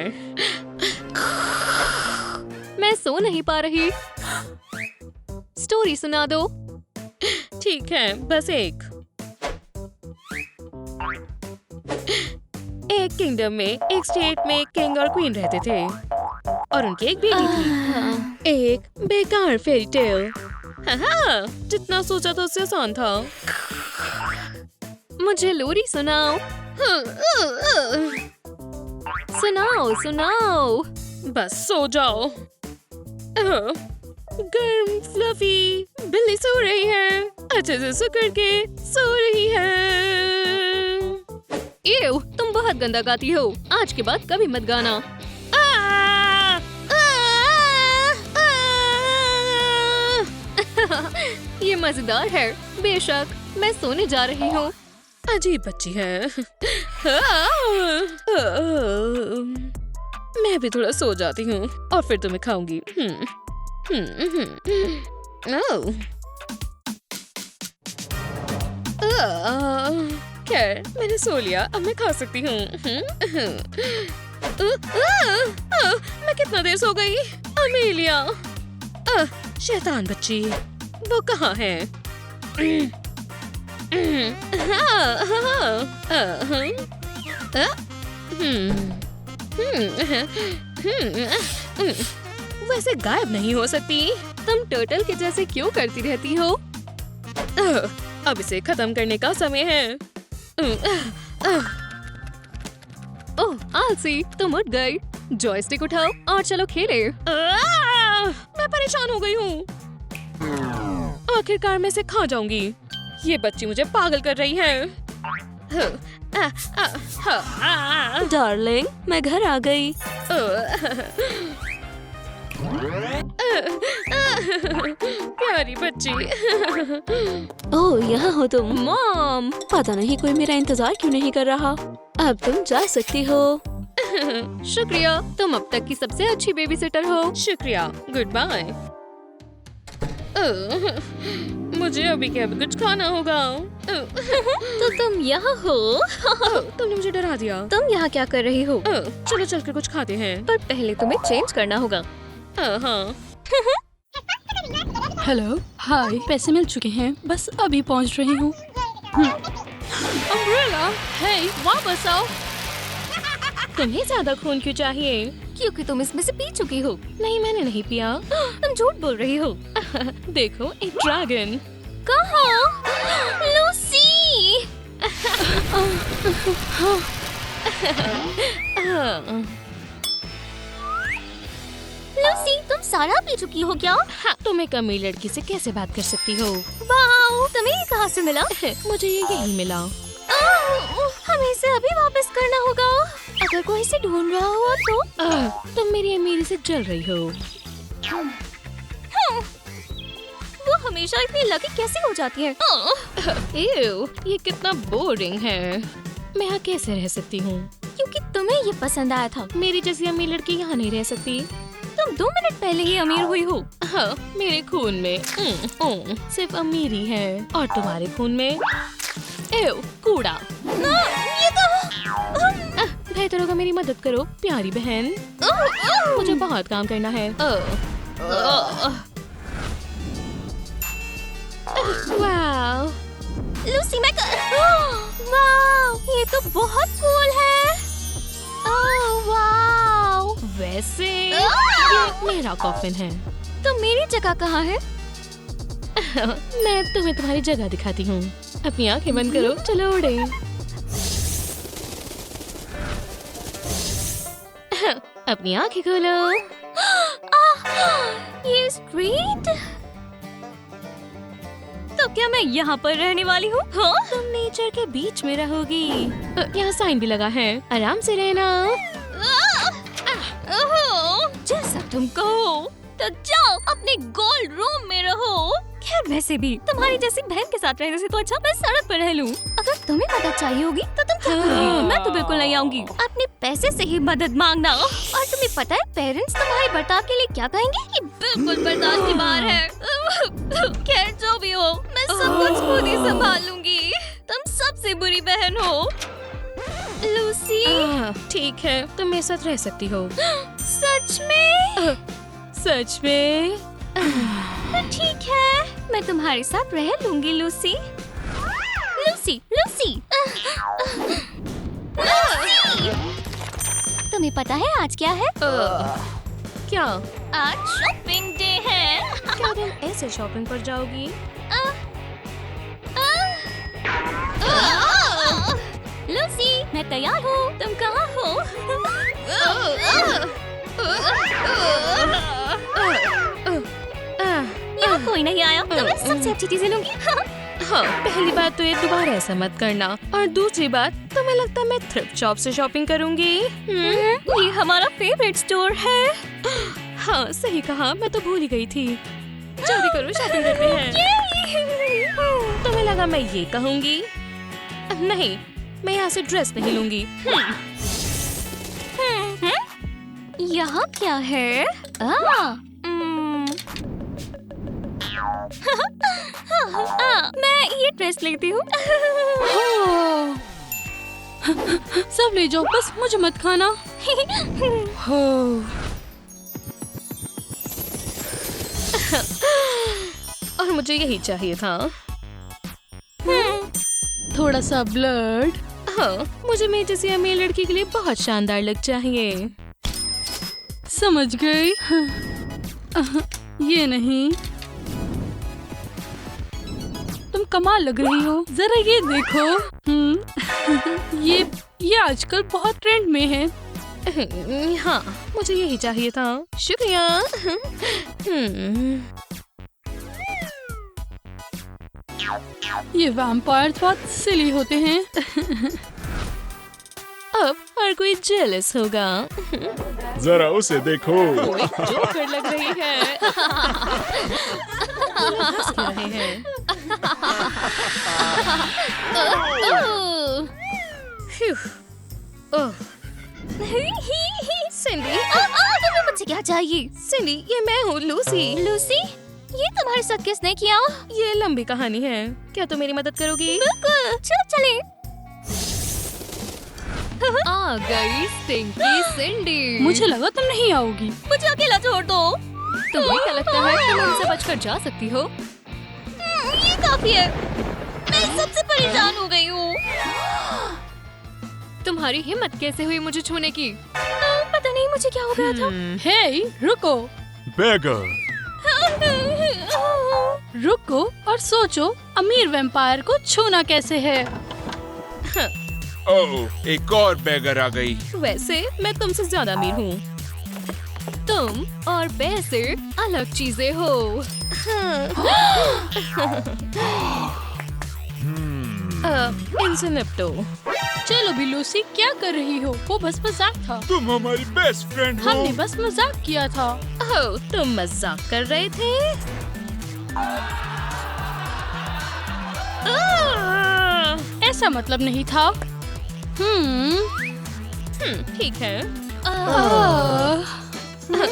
Speaker 3: मैं सो नहीं पा रही। स्टोरी सुना दो।
Speaker 2: ठीक है, बस एक किंगडम में, एक स्टेट में किंग और क्वीन रहते थे और उनकी एक बेटी थी। एक बेकार फेरी टेल। हाँ, जितना सोचा था उससे आसान था।
Speaker 3: मुझे लोरी सुनाओ। सुनाओ सुनाओ।
Speaker 2: बस सो जाओ। गर्म फ्लफी बिल्ली सो रही है, अच्छे से सिकुड़ के सो रही है।
Speaker 3: एव, तुम बहुत गंदा गाती हो। आज के बाद कभी मत गाना। ये मजेदार है। बेशक, मैं सोने जा रही हूँ।
Speaker 2: अजीब बच्ची है। मैं भी थोड़ा सो जाती हूँ और फिर तुम्हें खाऊंगी। खैर, मैंने सो लिया, अब मैं खा सकती हूँ। मैं कितना देर सो गई? अमेलिया, शैतान बच्ची, वो कहाँ है? वैसे गायब नहीं हो सकती।
Speaker 3: तुम टर्टल के जैसे क्यों करती रहती हो?
Speaker 2: अब इसे खत्म करने का समय है।
Speaker 3: ओह, आलसी, तुम उठ गई। जॉयस्टिक उठाओ और चलो खेले।
Speaker 2: मैं परेशान हो गई हूँ। आखिरकार मैं इसे खा जाऊंगी। ये बच्ची मुझे पागल कर रही है।
Speaker 6: डार्लिंग, मैं घर आ गई।
Speaker 2: प्यारी बच्ची।
Speaker 6: ओह, यहाँ हो तुम।
Speaker 3: मॉम,
Speaker 6: पता नहीं कोई मेरा इंतजार क्यों नहीं कर रहा। अब तुम जा सकती हो।
Speaker 3: शुक्रिया, तुम अब तक की सबसे अच्छी बेबी सिटर हो।
Speaker 2: शुक्रिया, गुड बाय। मुझे अभी क्या कुछ खाना होगा।
Speaker 6: तो तुम यहाँ हो?
Speaker 2: तुमने मुझे डरा दिया।
Speaker 6: तुम यहाँ क्या कर रही हो?
Speaker 2: चलो चलकर कुछ खाते हैं।
Speaker 6: पर पहले तुम्हें चेंज करना होगा।
Speaker 2: हाँ।
Speaker 4: हेलो, हाय, पैसे मिल चुके हैं, बस अभी पहुंच रही हूँ। अम्ब्रेला, हे, वापस आओ।
Speaker 2: तुम्हें ज्यादा खून क्यों चाहिए?
Speaker 6: क्योंकि तुम इसमें से पी चुकी हो।
Speaker 2: नहीं, मैंने नहीं पिया।
Speaker 6: तुम झूठ बोल रही हो।
Speaker 2: देखो, एक ड्रैगन।
Speaker 6: कहाँ? लूसी! लूसी, तुम सारा पी चुकी हो क्या?
Speaker 2: हाँ, तुम एक अमीर लड़की से कैसे बात कर सकती हो?
Speaker 6: वाओ, तुम्हें ये कहाँ से मिला?
Speaker 2: मुझे ये यही मिला।
Speaker 6: हमें इसे अभी वापस करना होगा। अगर कोई इसे ढूंढ रहा हुआ तो?
Speaker 2: तुम मेरी अमीरी से जल रही हो।
Speaker 6: वो हमेशा इतनी लकी कैसे हो जाती है?
Speaker 2: एव, ये कितना बोरिंग है। मैं यहाँ कैसे रह सकती हूँ?
Speaker 6: क्योंकि तुम्हें ये पसंद आया था।
Speaker 2: मेरी जैसी अमीर लड़की यहाँ नहीं रह सकती।
Speaker 6: तुम 2 मिनट पहले ही अमीर हुई हो।
Speaker 2: हाँ, मेरे खून में सिर्फ अमीरी है और तुम्हारे खून में एव, कूड़ा।
Speaker 6: ये तो
Speaker 2: बेहतर होगा मेरी मदद करो, प्यारी बहन। मुझे बहुत काम करना है। वाव,
Speaker 6: लूसी, मैं वाव, ये तो बहुत कूल है। ओह वाव।
Speaker 2: वैसे ये मेरा कॉफिन है।
Speaker 6: तो मेरी जगह कहाँ है?
Speaker 2: मैं तुम्हें तुम्हारी जगह दिखाती हूँ। अपनी आंखें बंद करो, चलो उड़े। अपनी आंखें खोलो।
Speaker 3: ये स्ट्रीट? तो क्या मैं यहाँ पर रहने वाली हूँ? हाँ?
Speaker 2: तुम नेचर के बीच में रहोगी। यहाँ साइन भी लगा है, आराम से रहना।
Speaker 3: जैसा तुम कहो। तो जाओ अपने गोल्ड रूम में रहो। खैर वैसे भी तुम्हारी जैसी बहन के साथ रहने से तो अच्छा मैं सड़क पर रह लूं। अगर तुम्हें मदद चाहिए होगी तो तुम क्या करोगी? मैं तो बिल्कुल नहीं आऊंगी। अपने पैसे से ही मदद मांगना। और तुम्हें पता है पेरेंट्स तुम्हारे बर्ताव के लिए क्या कहेंगे? ये बिल्कुल बर्दाश्त की बाहर है। खैर जो भी हो, मैं सब कुछ खुद ही संभाल लूंगी। तुम सबसे बुरी बहन हो लूसी।
Speaker 2: ठीक है, तुम मेरे साथ रह सकती हो।
Speaker 3: सच में?
Speaker 2: सच में?
Speaker 3: तो ठीक है, मैं तुम्हारे साथ रह लूंगी लूसी। Lucy, Lucy, Lucy! तुम्हें पता है आज क्या है?
Speaker 2: क्या?
Speaker 3: आज शॉपिंग डे है।
Speaker 2: क्या तुम ऐसे शॉपिंग पर जाओगी?
Speaker 3: लूसी, मैं तैयार हूँ। तुम कहाँ हो? यहाँ कोई नहीं आया तो मैं सबसे अच्छी चीजें लूंगी।
Speaker 2: हाँ, पहली बात तो ये दोबारा ऐसा मत करना, और दूसरी बात तुम्हें लगता है मैं थ्रिफ्ट शॉप से शॉपिंग करूंगी?
Speaker 3: ये हमारा फेवरेट स्टोर है।
Speaker 2: हाँ सही कहा, मैं तो भूल ही गई थी। जल्दी करो, शॉपिंग करते हैं। तुम्हें लगा मैं ये कहूँगी? नहीं, मैं यहाँ से ड्रेस नहीं लूंगी।
Speaker 3: यहाँ क्या है? मैं ये ड्रेस लेती हूँ।
Speaker 4: सब ले जाओ, बस मुझे मत खाना। हो
Speaker 2: और मुझे यही चाहिए था।
Speaker 4: थोड़ा सा ब्लड।
Speaker 2: हाँ, मुझे मेरी जैसी अमीर लड़की के लिए बहुत शानदार लुक चाहिए।
Speaker 4: समझ गई। ये नहीं, तुम कमाल लग रही हो, जरा ये देखो। ये आजकल बहुत ट्रेंड में है।
Speaker 2: हाँ, मुझे यही चाहिए था। शुक्रिया।
Speaker 4: ये वैम्पायर्स बहुत सिली होते हैं।
Speaker 2: अब हर कोई जेलस होगा।
Speaker 1: जरा उसे देखो।
Speaker 2: ओए, जोकर लग रही है। हंस क्यों रहे हैं? ओह, सिंडी,
Speaker 3: तुम्हें मुझसे क्या चाहिए?
Speaker 2: सिंडी, ये मैं हूँ लूसी।
Speaker 3: लूसी, ये तुम्हारे साथ किसने किया?
Speaker 2: ये लंबी कहानी है, क्या तुम मेरी मदद करोगी?
Speaker 3: बिल्कुल, चलो चले।
Speaker 6: आ गई स्टिंकी सिंडी।
Speaker 4: मुझे लगा तुम नहीं आओगी।
Speaker 3: मुझे अकेला छोड़ दो।
Speaker 6: तुम्हें क्या लगता है तुम हमसे बचकर जा सकती हो?
Speaker 3: ये काफी है, मैं सबसे परेशान हो गई हूँ।
Speaker 6: तुम्हारी हिम्मत कैसे हुई मुझे छूने की?
Speaker 3: पता नहीं मुझे क्या हो गया था।
Speaker 4: हे, रुको
Speaker 1: बेगर।
Speaker 4: रुको और सोचो, अमीर वैम्पायर को छूना कैसे है।
Speaker 1: ओह, एक और बेगर आ गई।
Speaker 2: वैसे मैं तुमसे ज्यादा अमीर हूँ।
Speaker 6: तुम और पैसे अलग चीजें हो।
Speaker 2: इनसे निपटो।
Speaker 4: चलो भी लूसी, क्या कर रही हो? वो बस मजाक था।
Speaker 1: तुम हमारी बेस्ट फ्रेंड हो।
Speaker 4: हमने बस मजाक किया था।
Speaker 2: ओह, तुम मजाक कर रहे थे?
Speaker 4: ऐसा मतलब नहीं था।
Speaker 2: ठीक है।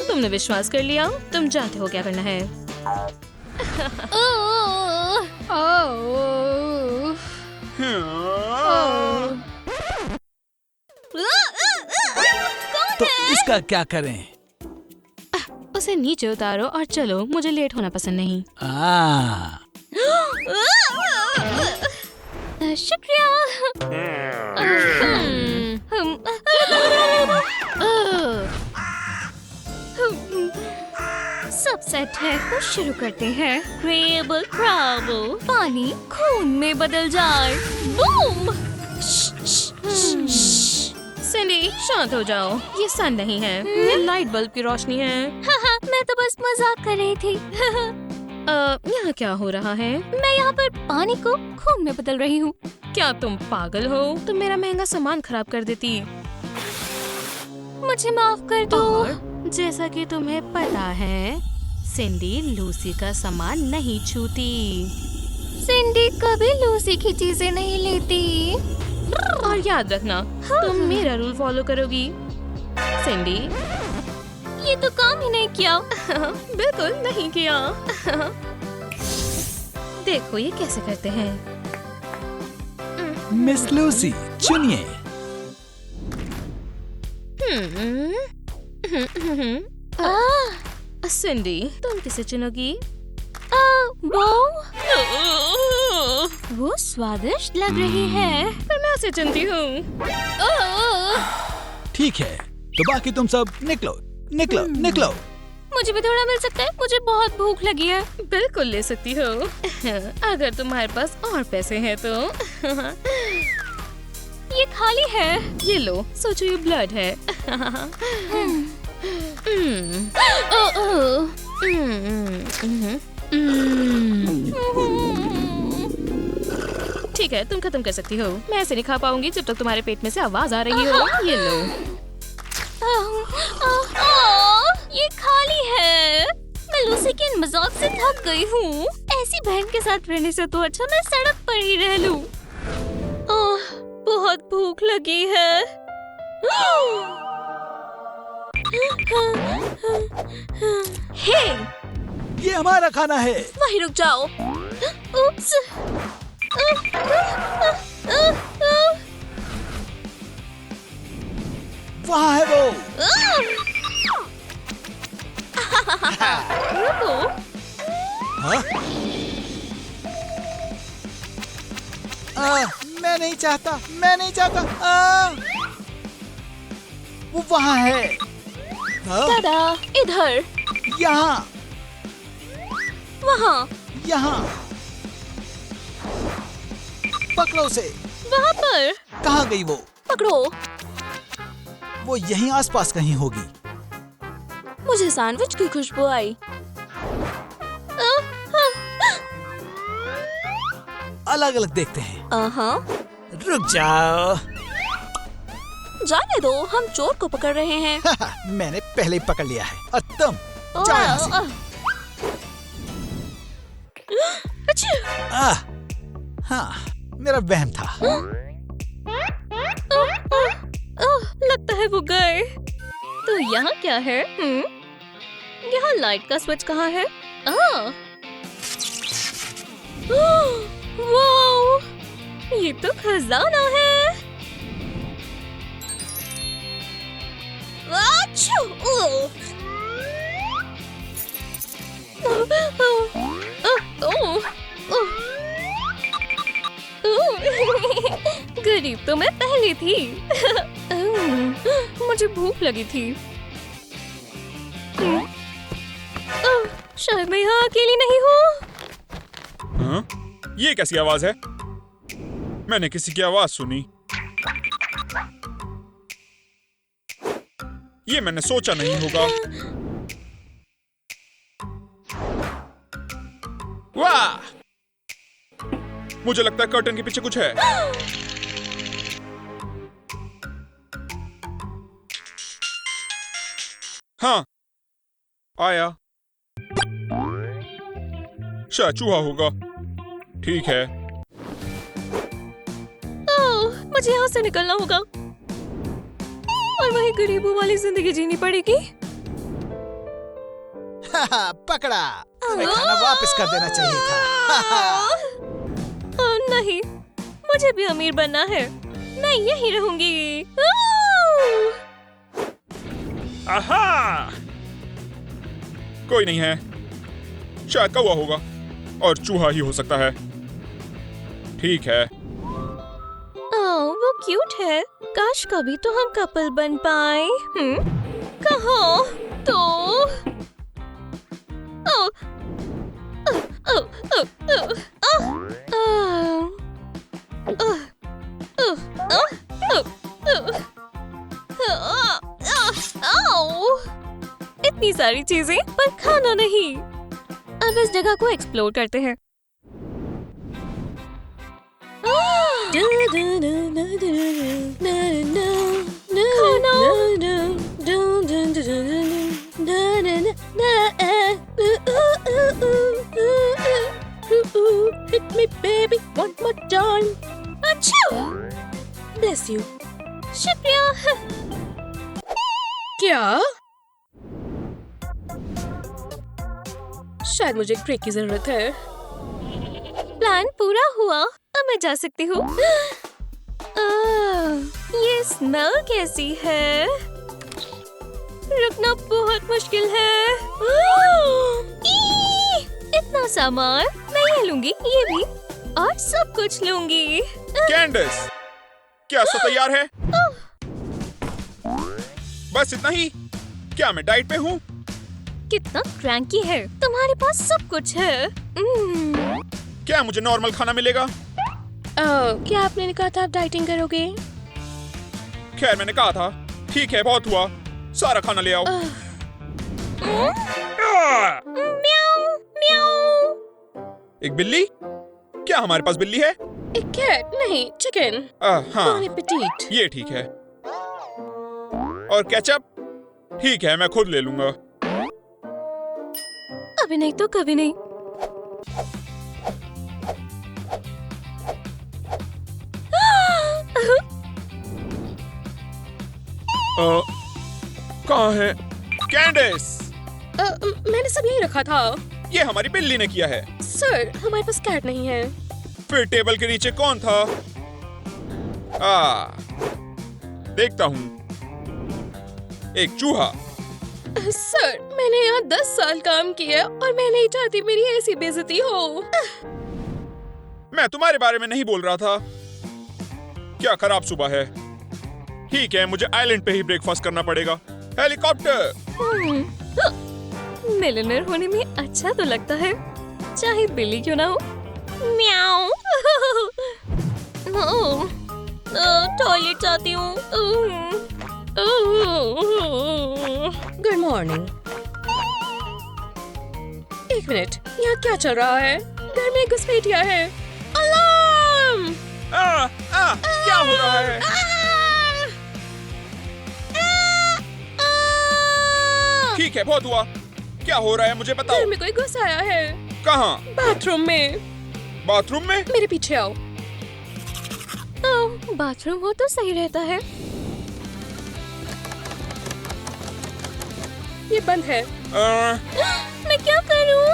Speaker 2: तुमने विश्वास कर लिया, तुम जानते हो क्या करना है।
Speaker 5: तो इसका क्या करें?
Speaker 2: उसे नीचे उतारो और चलो, मुझे लेट होना पसंद नहीं।
Speaker 3: शुक्रिया। सब सेट है, तो शुरू करते हैं। क्रेबल क्रैबल, पानी खून में बदल जाए। बूम।
Speaker 2: सिंडी, शांत हो जाओ। ये सन नहीं है, ये लाइट बल्ब की रोशनी है।
Speaker 6: हाँ, मैं तो बस मजाक कर रही थी।
Speaker 2: यहाँ क्या हो रहा है?
Speaker 6: मैं यहाँ पर पानी को खून में बदल रही हूँ।
Speaker 2: क्या तुम पागल हो? तुम मेरा महंगा सामान खराब कर देती।
Speaker 6: मुझे माफ कर दो।
Speaker 2: और जैसा कि तुम्हें पता है, सिंडी लूसी का सामान नहीं छूती।
Speaker 6: सिंडी कभी लूसी की चीजें नहीं लेती।
Speaker 2: और याद रखना, तुम मेरा रूल फॉलो करोगी। सिंडी,
Speaker 6: ये तो काम ही नहीं किया।
Speaker 2: बिल्कुल नहीं किया। देखो ये कैसे करते हैं।
Speaker 5: मिस लूसी, चुनिए।
Speaker 2: सिंडी, तुम किसे चुनोगी?
Speaker 6: वो स्वादिष्ट लग रही है।
Speaker 2: पर मैं उसे चुनती हूँ।
Speaker 5: ठीक है, तो बाकी तुम सब निकलो, निकलो, निकलो।
Speaker 6: मुझे भी थोड़ा मिल सकता है? मुझे बहुत भूख लगी है।
Speaker 2: बिल्कुल ले सकती हो, अगर तुम्हारे पास और पैसे हैं तो।
Speaker 6: ये खाली है।
Speaker 2: ये लो, सोचो ये ब्लड है। ठीक है, तुम खत्म कर सकती हो। मैं ऐसे नहीं खा पाऊंगी जब तक तुम्हारे पेट में से आवाज आ रही हो। ये लो।
Speaker 6: ये खाली है। मैं लूसी के इन मजाक से थक गई हूँ। ऐसी बहन के साथ रहने से तो अच्छा मैं सड़क पर ही रह लूं। बहुत भूख लगी है। हे,
Speaker 5: ये हमारा खाना है।
Speaker 6: वहीं रुक जाओ। उप्स।
Speaker 5: वहाँ है वो।
Speaker 6: रुको।
Speaker 5: हाँ? मैं नहीं चाहता, मैं नहीं चाहता। वो वहाँ है।
Speaker 6: दादा, इधर।
Speaker 5: यहाँ,
Speaker 6: वहाँ।
Speaker 5: यहाँ। पकड़ो उसे।
Speaker 6: वहाँ पर।
Speaker 5: कहाँ गई वो?
Speaker 6: पकड़ो।
Speaker 5: वो यहीं आसपास कहीं होगी।
Speaker 6: मुझे सैंडविच की खुशबू आई।
Speaker 5: अलग अलग देखते हैं। रुक जाओ।
Speaker 6: जाने दो, हम चोर को पकड़ रहे हैं।
Speaker 5: मैंने पहले ही पकड़ लिया है। और तुम जाओ यहाँ से। हाँ, मेरा वहम था।
Speaker 6: लगता है वो गए। तो यहाँ क्या है? यहाँ लाइट का स्विच कहाँ है? वाओ, ये तो खजाना है। आच्छू! गरीब तो मैं पहले थी। मुझे भूख लगी थी। शायद मैं यहाँ अकेली नहीं हूँ।
Speaker 1: हाँ? ये कैसी आवाज है? मैंने किसी की आवाज सुनी। ये मैंने सोचा नहीं होगा। वाह! मुझे लगता है कर्टन के पीछे कुछ है। हाँ, आया। शायद चूहा होगा। ठीक है।
Speaker 6: मुझे यहाँ से निकलना होगा और वही गरीबों वाली जिंदगी जीनी पड़ेगी।
Speaker 5: पकड़ा। तुम्हें खाना वापस कर देना चाहिए था।
Speaker 6: नहीं, मुझे भी अमीर बनना है। मैं यहीं रहूंगी।
Speaker 1: आहा! कोई नहीं है। शायद कौवा होगा और चूहा ही हो सकता है। ठीक है।
Speaker 6: वो क्यूट है। काश कभी तो हम कपल बन पाए। कहाँ? तो
Speaker 3: सारी चीजें पर खाना नहीं। अब इस जगह को एक्सप्लोर करते हैं।
Speaker 2: Hit me baby one more time.
Speaker 3: अच्छा,
Speaker 2: Bless you.
Speaker 3: शुक्रिया।
Speaker 2: क्या? शायद मुझे एक ब्रेक की जरूरत है।
Speaker 3: प्लान पूरा हुआ, अब मैं जा सकती हूँ। ये स्मेल कैसी है? रुकना बहुत मुश्किल है। इतना सामान, मैं ये लूंगी, ये भी, और सब कुछ लूंगी।
Speaker 1: कैंडिस, क्या सब तैयार है? बस इतना ही? क्या मैं डाइट पे हूँ?
Speaker 3: कितना क्रैंकी है, तुम्हारे पास सब कुछ है।
Speaker 1: क्या मुझे नॉर्मल खाना मिलेगा?
Speaker 2: क्या आपने कहा था आप डाइटिंग करोगे?
Speaker 1: खैर मैंने कहा था। ठीक है, बहुत हुआ, सारा खाना ले आओ।
Speaker 3: म्याऊ, म्याऊ।
Speaker 1: एक बिल्ली? क्या हमारे पास बिल्ली है?
Speaker 2: एक कैट नहीं, चिकन।
Speaker 1: हाँ,
Speaker 2: Bon appetit.
Speaker 1: ये ठीक है। और केचप? ठीक है, मैं खुद ले लूंगा।
Speaker 3: अभी नहीं तो कभी नहीं।
Speaker 1: कहाँ है? कैंडिस,
Speaker 2: मैंने सब यही रखा था।
Speaker 1: ये हमारी बिल्ली ने किया है।
Speaker 2: सर, हमारे पास कैट नहीं है।
Speaker 1: फिर टेबल के नीचे कौन था? देखता हूँ। एक चूहा।
Speaker 2: सर, मैंने यहाँ 10 साल काम किया और मैं नहीं चाहती मेरी ऐसी बेइज्जती हो।
Speaker 1: मैं तुम्हारे बारे में नहीं बोल रहा था। क्या खराब सुबह है। ठीक है, मुझे आइलैंड पे ही ब्रेकफास्ट करना पड़ेगा। हेलीकॉप्टर।
Speaker 3: मिलियनेयर होने में अच्छा तो लगता है, चाहे बिल्ली क्यों ना हो। म्याऊ। टॉयलेट जाती हूँ।
Speaker 2: Good morning. एक मिनट, यहाँ क्या चल रहा है? घर में घुसपैठिया है। अलार्म!
Speaker 1: क्या हो रहा है? ठीक है, बहुत हुआ। क्या हो रहा है मुझे बताओ।
Speaker 2: घर में कोई घुस आया है।
Speaker 1: कहाँ?
Speaker 2: बाथरूम में।
Speaker 1: बाथरूम में?
Speaker 2: मेरे पीछे आओ।
Speaker 3: बाथरूम हो तो सही रहता है।
Speaker 2: ये बंद है।
Speaker 3: मैं क्या करूं?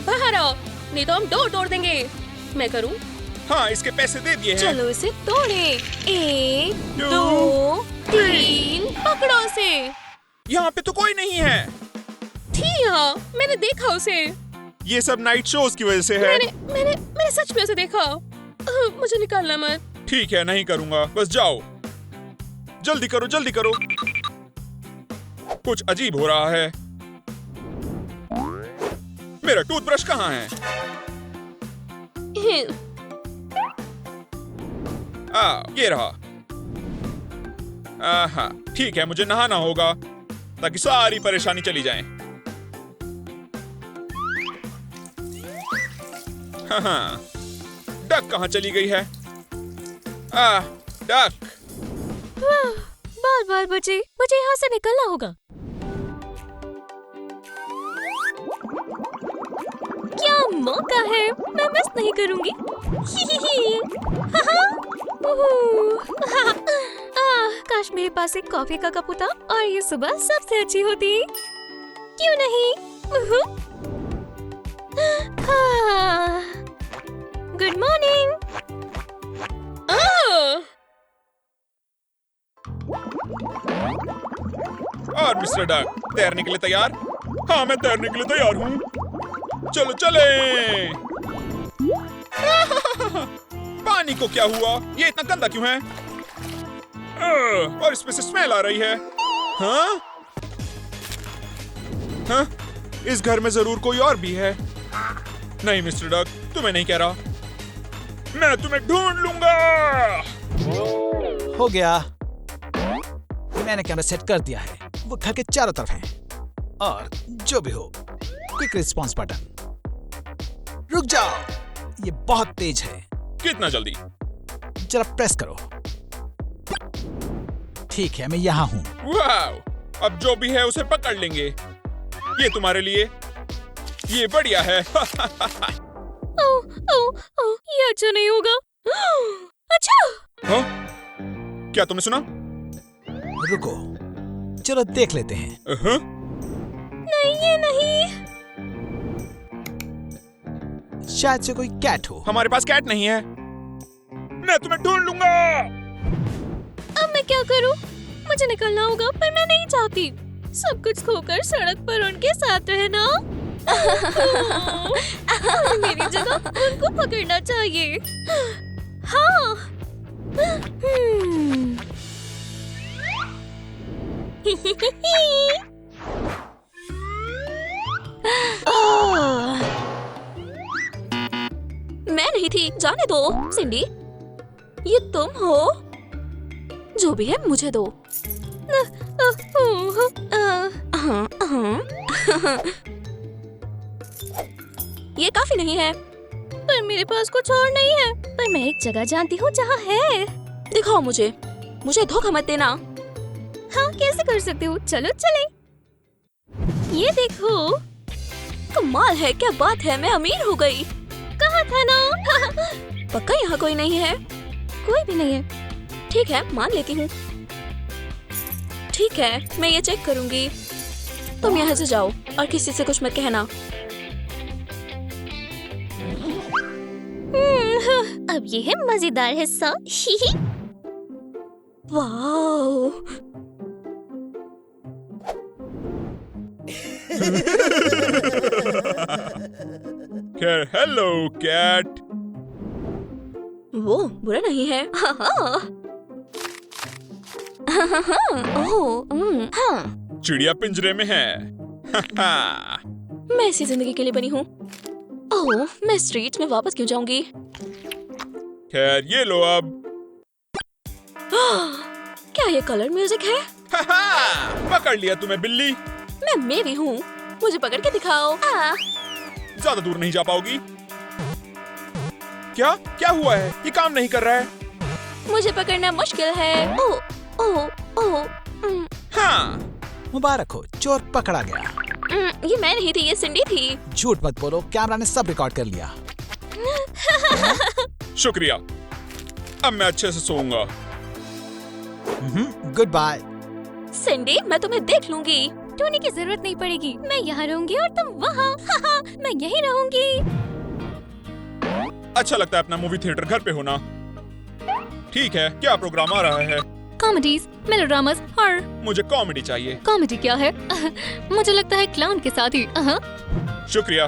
Speaker 2: बाहर आओ, नहीं तो हम डोर तोड़ देंगे। मैं करूं?
Speaker 1: हाँ, इसके पैसे दे दिए हैं।
Speaker 2: चलो इसे तोड़े। 1, 2, 3, पकड़ो उसे।
Speaker 1: यहाँ पे तो कोई नहीं है।
Speaker 2: थी यहाँ, मैंने देखा उसे।
Speaker 1: ये सब नाइट शोज की वजह से है।
Speaker 2: मैंने सच में उसे देखा। मुझे निकालना मत।
Speaker 1: ठीक है, नहीं करूँगा, बस जाओ। जल्दी करो, जल्दी करो। कुछ अजीब हो रहा है। मेरा टूथब्रश कहाँ है? ये रहा। ठीक है, मुझे नहाना होगा ताकि सारी परेशानी चली जाए। हाँ, डक कहाँ चली गई है? डक।
Speaker 3: बाल बाल बचे, मुझे यहाँ से निकलना होगा। क्या मौका है, मैं मिस नहीं करूंगी। काश मेरे पास एक कॉफी का कप होता और ये सुबह सबसे अच्छी होती। क्यों नहीं? Good morning.
Speaker 1: और मिस्टर डक, तैरने के लिए तैयार? हाँ, मैं तैरने के लिए तैयार हूँ। चलो चले। पानी को क्या हुआ? ये इतना गंदा क्यों है? और इसमें से स्मेल आ रही है। हाँ? हाँ? इस घर में जरूर कोई और भी है। नहीं मिस्टर डक, तुम्हें नहीं कह रहा। मैं तुम्हें ढूंढ लूंगा।
Speaker 5: हो गया, मैंने कैमरा सेट कर दिया है। वो घर के चारों तरफ है।
Speaker 7: और जो भी हो, क्विक रिस्पॉन्स बटन। रुक जाओ, ये बहुत तेज है।
Speaker 1: कितना जल्दी?
Speaker 7: जरा प्रेस करो। ठीक है, मैं यहाँ हूँ।
Speaker 1: वाव! अब जो भी है उसे पकड़ लेंगे। ये तुम्हारे लिए। ये बढ़िया है।
Speaker 3: ये अच्छा नहीं होगा। अच्छा।
Speaker 1: हाँ? क्या तुमने सुना?
Speaker 7: रुको, चलो देख लेते हैं।
Speaker 1: हाँ?
Speaker 3: नहीं, ये नहीं।
Speaker 7: शायद से कोई कैट हो।
Speaker 1: हमारे पास कैट नहीं है। मैं तुम्हें ढूंढ लूंगा।
Speaker 3: अब मैं क्या करूं? मुझे निकलना होगा, पर मैं नहीं चाहती सब कुछ खोकर सड़क पर उनके साथ रहना। मेरी जगह उनको पकड़ना चाहिए। हाँ। मैं नहीं थी, जाने दो। सिंडी, ये तुम हो? जो भी है मुझे दो। ये काफी नहीं है, पर मेरे पास कुछ और नहीं है। पर मैं एक जगह जानती हूँ जहाँ है। दिखाओ मुझे धोखा मत देना। हाँ, कैसे कर सकते हो? चलो चले। ये देखो, कमाल है। क्या बात है, मैं अमीर हो गई। कहा था ना। पक्का यहाँ कोई नहीं है? कोई भी नहीं है। ठीक है, मान लेती हूँ। ठीक है, मैं ये चेक करूंगी। तुम यहाँ से जाओ और किसी से कुछ मत कहना। अब ये है मजेदार हिस्सा। वाओ!
Speaker 1: खैर, हेलो कैट।
Speaker 3: वो बुरा नहीं है। हाँ।
Speaker 1: चिड़िया पिंजरे में है।
Speaker 3: मैं इसी जिंदगी के लिए बनी हूँ। ओह, मैं स्ट्रीट में वापस क्यों जाऊंगी?
Speaker 1: खैर, ये लो अब।
Speaker 3: क्या ये कलर म्यूजिक है?
Speaker 1: पकड़ लिया तुम्हें बिल्ली।
Speaker 3: मैं मेरी हूँ, मुझे पकड़ के दिखाओ।
Speaker 1: ज्यादा दूर नहीं जा पाओगी। क्या क्या हुआ है? ये काम नहीं कर रहा है।
Speaker 3: मुझे पकड़ना मुश्किल है। ओ, ओ, ओ,
Speaker 1: हाँ।
Speaker 7: मुबारक हो, चोर पकड़ा गया।
Speaker 3: ये मैं नहीं थी, ये सिंडी थी।
Speaker 7: झूठ मत बोलो, कैमरा ने सब रिकॉर्ड कर लिया।
Speaker 1: शुक्रिया। अब मैं अच्छे से सोऊंगा।
Speaker 7: Good bye.
Speaker 3: सिंडी, मैं तुम्हें देख लूंगी। ढूंढने की जरूरत नहीं पड़ेगी। मैं यहाँ रहूंगी और तुम वहाँ। मैं यहीं रहूंगी।
Speaker 1: अच्छा लगता है अपना मूवी थिएटर घर पे होना। ठीक है, क्या प्रोग्राम आ रहा है?
Speaker 3: कॉमेडीज, मेलोड्रामास और
Speaker 1: मुझे कॉमेडी चाहिए।
Speaker 3: कॉमेडी क्या है? मुझे लगता है क्लाउन के साथ ही।
Speaker 1: शुक्रिया।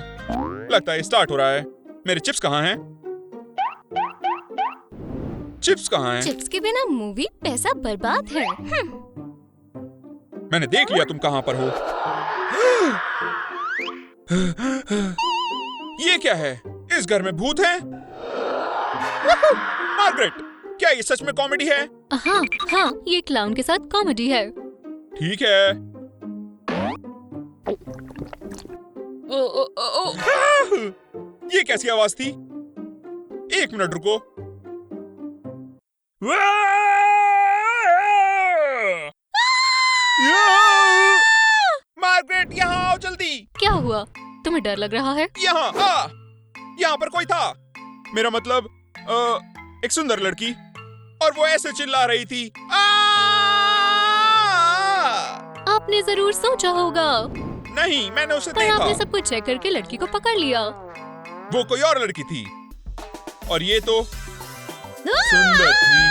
Speaker 1: लगता है स्टार्ट हो रहा है। मेरे चिप्स कहाँ हैं? चिप्स कहाँ हैं?
Speaker 3: चिप्स के बिना मूवी पैसा बर्बाद है।
Speaker 1: मैंने देख लिया तुम कहाँ पर हो। ये क्या है? इस घर में भूत हैं? मार्गरेट, क्या ये सच में कॉमेडी है?
Speaker 3: हाँ हाँ, ये क्लाउन के साथ कॉमेडी है।
Speaker 1: ठीक है। ये कैसी आवाज थी? एक मिनट रुको। मार्गरेट, यहाँ आओ जल्दी।
Speaker 3: क्या हुआ? तुम्हें डर लग रहा है?
Speaker 1: यहाँ आ। यहाँ पर कोई था। मेरा मतलब एक सुंदर लड़की, और वो ऐसे चिल्ला रही थी।
Speaker 3: आपने जरूर सोचा होगा।
Speaker 1: नहीं, मैंने उसे
Speaker 3: पर
Speaker 1: देखा।
Speaker 3: आपने सब कुछ चेक करके लड़की को पकड़ लिया।
Speaker 1: वो कोई और लड़की थी, और ये तो सुंदर थी।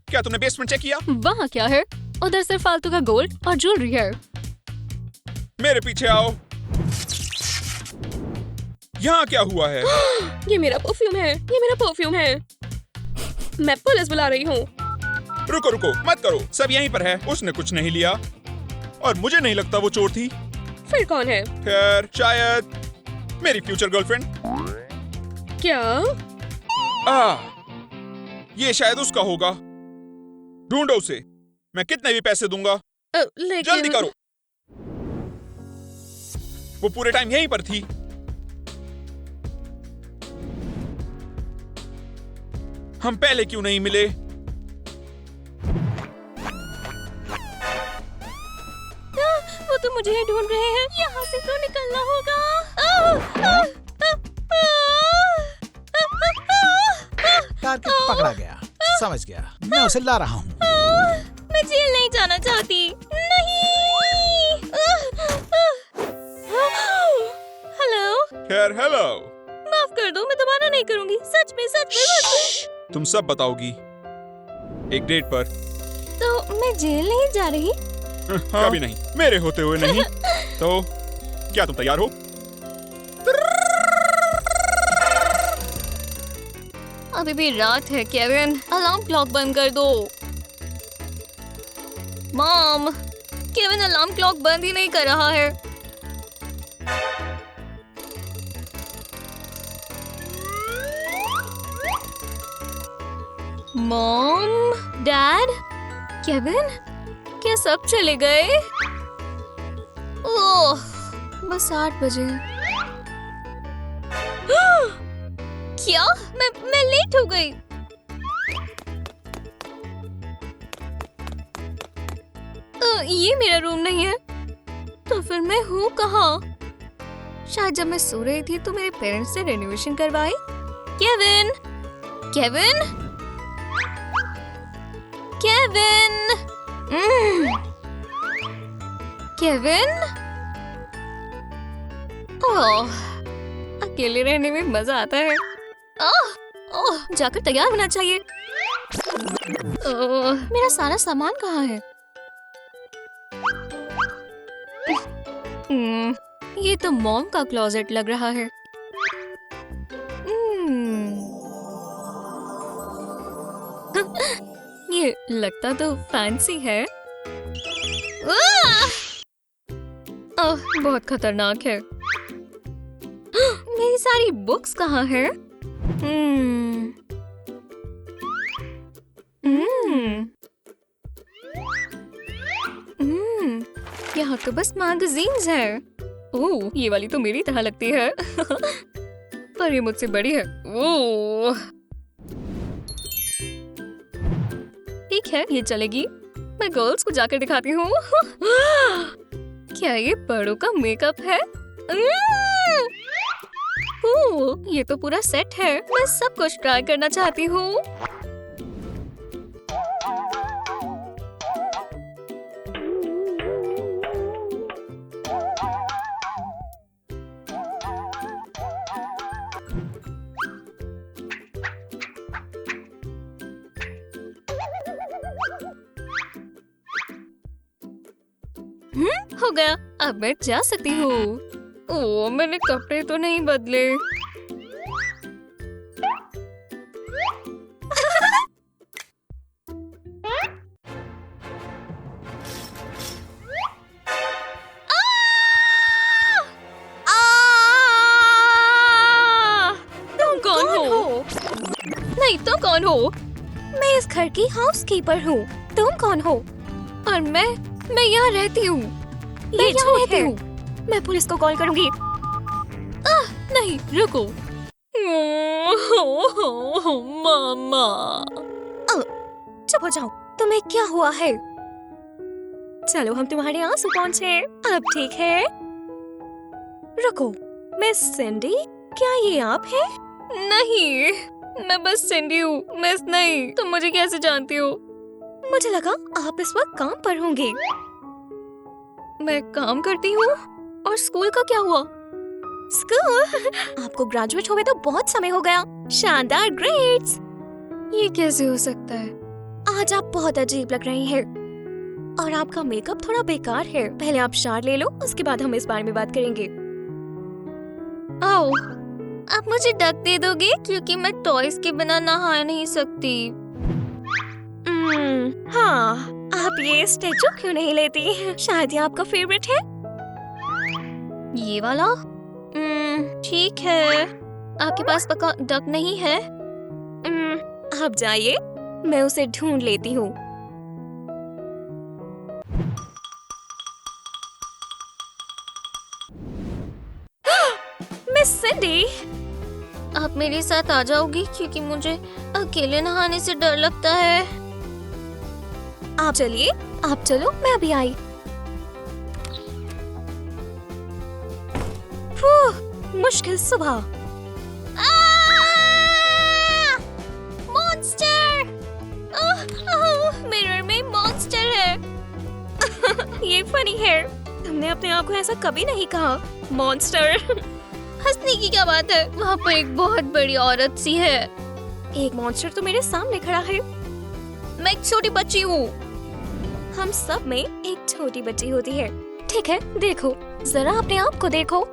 Speaker 1: क्या तुमने बेसमेंट चेक किया?
Speaker 3: वहाँ क्या है? उधर सिर्फ फालतू का गोल्ड और ज्वेलरी है।
Speaker 1: मेरे पीछे आओ। यहाँ क्या हुआ है?
Speaker 2: ये मेरा परफ्यूम है, ये मेरा परफ्यूम है। मैं पुलिस बुला रही हूँ।
Speaker 1: रुको रुको, मत करो। सब यहीं पर है। उसने कुछ नहीं लिया, और मुझे नहीं लगता वो चोर थी।
Speaker 2: फिर कौन है?
Speaker 1: खैर, शायद मेरी फ्यूचर गर्लफ्रेंड।
Speaker 2: क्या?
Speaker 1: ये शायद उसका होगा। ढूंढो उसे। मैं कितने भी पैसे दूंगा।
Speaker 2: लेकिन
Speaker 1: जल्दी करो। वो पूरे टाइम यहीं पर थी। हम पहले क्यों नहीं मिले?
Speaker 6: वो तो मुझे ही ढूंढ रहे हैं। यहाँ से तो निकलना होगा।
Speaker 7: टारगेट पकड़ा गया। समझ गया, मैं उसे ला रहा हूँ।
Speaker 6: मैं जेल नहीं जाना चाहती। नहीं। हेलो।
Speaker 1: खैर हेलो।
Speaker 6: माफ कर दो, मैं दोबारा नहीं करूंगी। सच में
Speaker 1: तुम सब बताओगी एक डेट पर।
Speaker 6: तो मैं जेल नहीं जा रही।
Speaker 1: कभी नहीं, मेरे होते हुए नहीं। तो क्या तुम तैयार हो?
Speaker 6: अभी भी रात है केविन, अलार्म क्लॉक बंद कर दो। मॉम, केविन अलार्म क्लॉक बंद ही नहीं कर रहा है। मॉम, डैड, केविन, क्या सब चले गए? ओह, बस 8 बजे। क्या? मैं लेट हो गई। ये मेरा रूम नहीं है। तो फिर मैं हूँ कहाँ? शायद जब मैं सो रही थी तो मेरे पेरेंट्स से रेनोवेशन करवाई। Kevin, Kevin, Kevin, Kevin. Oh, अकेले रहने में मजा आता है। ओह, जाकर तैयार होना चाहिए। मेरा सारा सामान कहाँ है? ये तो मॉम का क्लोजेट लग रहा है। ये लगता तो फैंसी है। ओह, बहुत खतरनाक है। मेरी सारी बुक्स कहाँ है? यहाँ तो बस मैगजीन्स है। ओह, ये वाली तो मेरी तरह लगती है। पर ये मुझसे बड़ी है। ओह, ठीक है, ये चलेगी। मैं गर्ल्स को जाकर दिखाती हूँ। क्या ये बड़ों का मेकअप है? ओह, ये तो पूरा सेट है। मैं सब कुछ ट्राई करना चाहती हूँ। हो गया, अब मैं जा सकती हूँ। ओह, मैंने कपड़े तो नहीं बदले। तुम कौन हो? नहीं, तुम कौन हो? मैं इस घर की हाउसकीपर हूँ। तुम कौन हो? और मैं यहाँ रहती हूँ। मैं यहाँ रहती हूँ। मैं पुलिस को कॉल करूँगी। नहीं, रुको। मामा, चुप हो जाओ। तुम्हें क्या हुआ है? चलो, हम तुम्हारे आंसू पहुँचे। अब ठीक है। रुको, मिस सिंडी, क्या ये आप है? नहीं, मैं बस सिंडी हूँ, मिस नहीं। तुम मुझे कैसे जानती हो? मुझे लगा आप इस वक्त काम पर होंगे। मैं काम करती हूँ। और स्कूल का क्या हुआ? स्कूल? आपको ग्रेजुएट हुए तो बहुत समय हो गया। शानदार ग्रेड्स। ये कैसे हो सकता है? आज आप बहुत अजीब लग रही हैं। और आपका मेकअप थोड़ा बेकार है। पहले आप शावर ले लो, उसके बाद हम इस बारे में बात करेंगे। आओ, आप मुझे डक दे दोगे क्योंकि मैं टॉयज के बिना नहा नहीं सकती। हाँ, आप ये स्टैचू क्यों नहीं लेती? शायद ये आपका फेवरेट है। ये वाला? ठीक है। आपके पास पक्का डक नहीं है? आप जाइए, मैं उसे ढूंढ लेती हूँ। मिस सिंडी, आप मेरे साथ आ जाओगी क्योंकि मुझे अकेले नहाने से डर लगता है। आप चलिए, आप चलो, मैं अभी आई। मुश्किल सुबह। मॉन्स्टर! मिरर में मॉन्स्टर है। ये फनी है, तुमने अपने आप को ऐसा कभी नहीं कहा। मॉन्स्टर! हंसने की क्या बात है, वहाँ पर एक बहुत बड़ी औरत सी है। एक मॉन्स्टर तो मेरे सामने खड़ा है। मैं एक छोटी बच्ची हूँ। हम सब में एक छोटी बच्ची होती है, ठीक है? देखो, जरा अपने आप को देखो।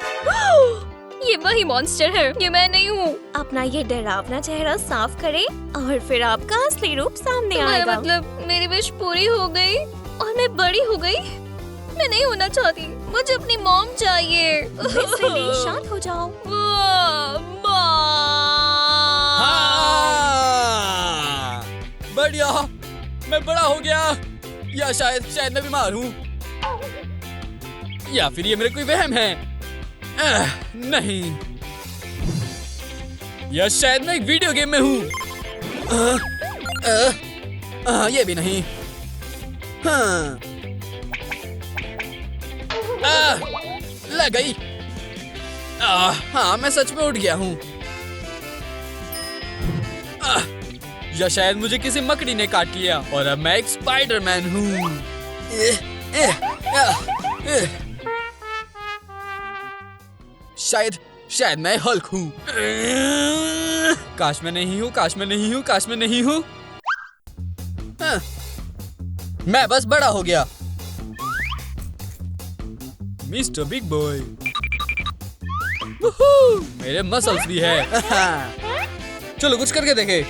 Speaker 6: ये वही मॉन्स्टर है, ये मैं नहीं हूँ। अपना ये डरावना चेहरा साफ करे और फिर आपका असली रूप सामने आएगा। मतलब मेरी विश पूरी हो गई और मैं बड़ी हो गई। मैं नहीं होना चाहती, मुझे अपनी मॉम चाहिए। शांत हो जाओ।
Speaker 8: हाँ! बढ़िया, मैं बड़ा हो गया। या शायद मैं बीमार हूँ, या फिर ये मेरे कोई वहम है। नहीं, या शायद मैं एक वीडियो गेम में हूँ। ये भी नहीं। हाँ, लग गई। हाँ, मैं सच में उठ गया हूँ। या शायद मुझे किसी मकड़ी ने काट लिया और अब मैं एक स्पाइडरमैन हूँ। शायद मैं हल्क हूँ। काश मैं नहीं हूँ, काश मैं नहीं हूँ, काश मैं नहीं हूँ। मैं बस बड़ा हो गया। मिस्टर बिग बॉय, मेरे मसल्स भी है। चलो कुछ करके देखे।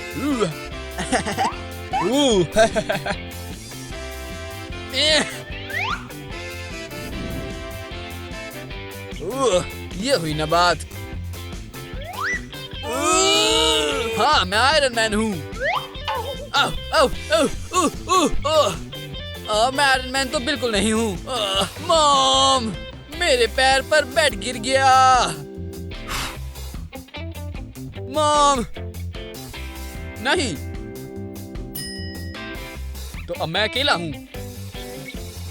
Speaker 8: ये हुई ना बात। हाँ, मैं आयरन मैन हूँ। मैं आयरन मैन तो बिल्कुल नहीं हूँ। मॉम, मेरे पैर पर बेड गिर गया। मॉम, नहीं, तो अब मैं अकेला हूँ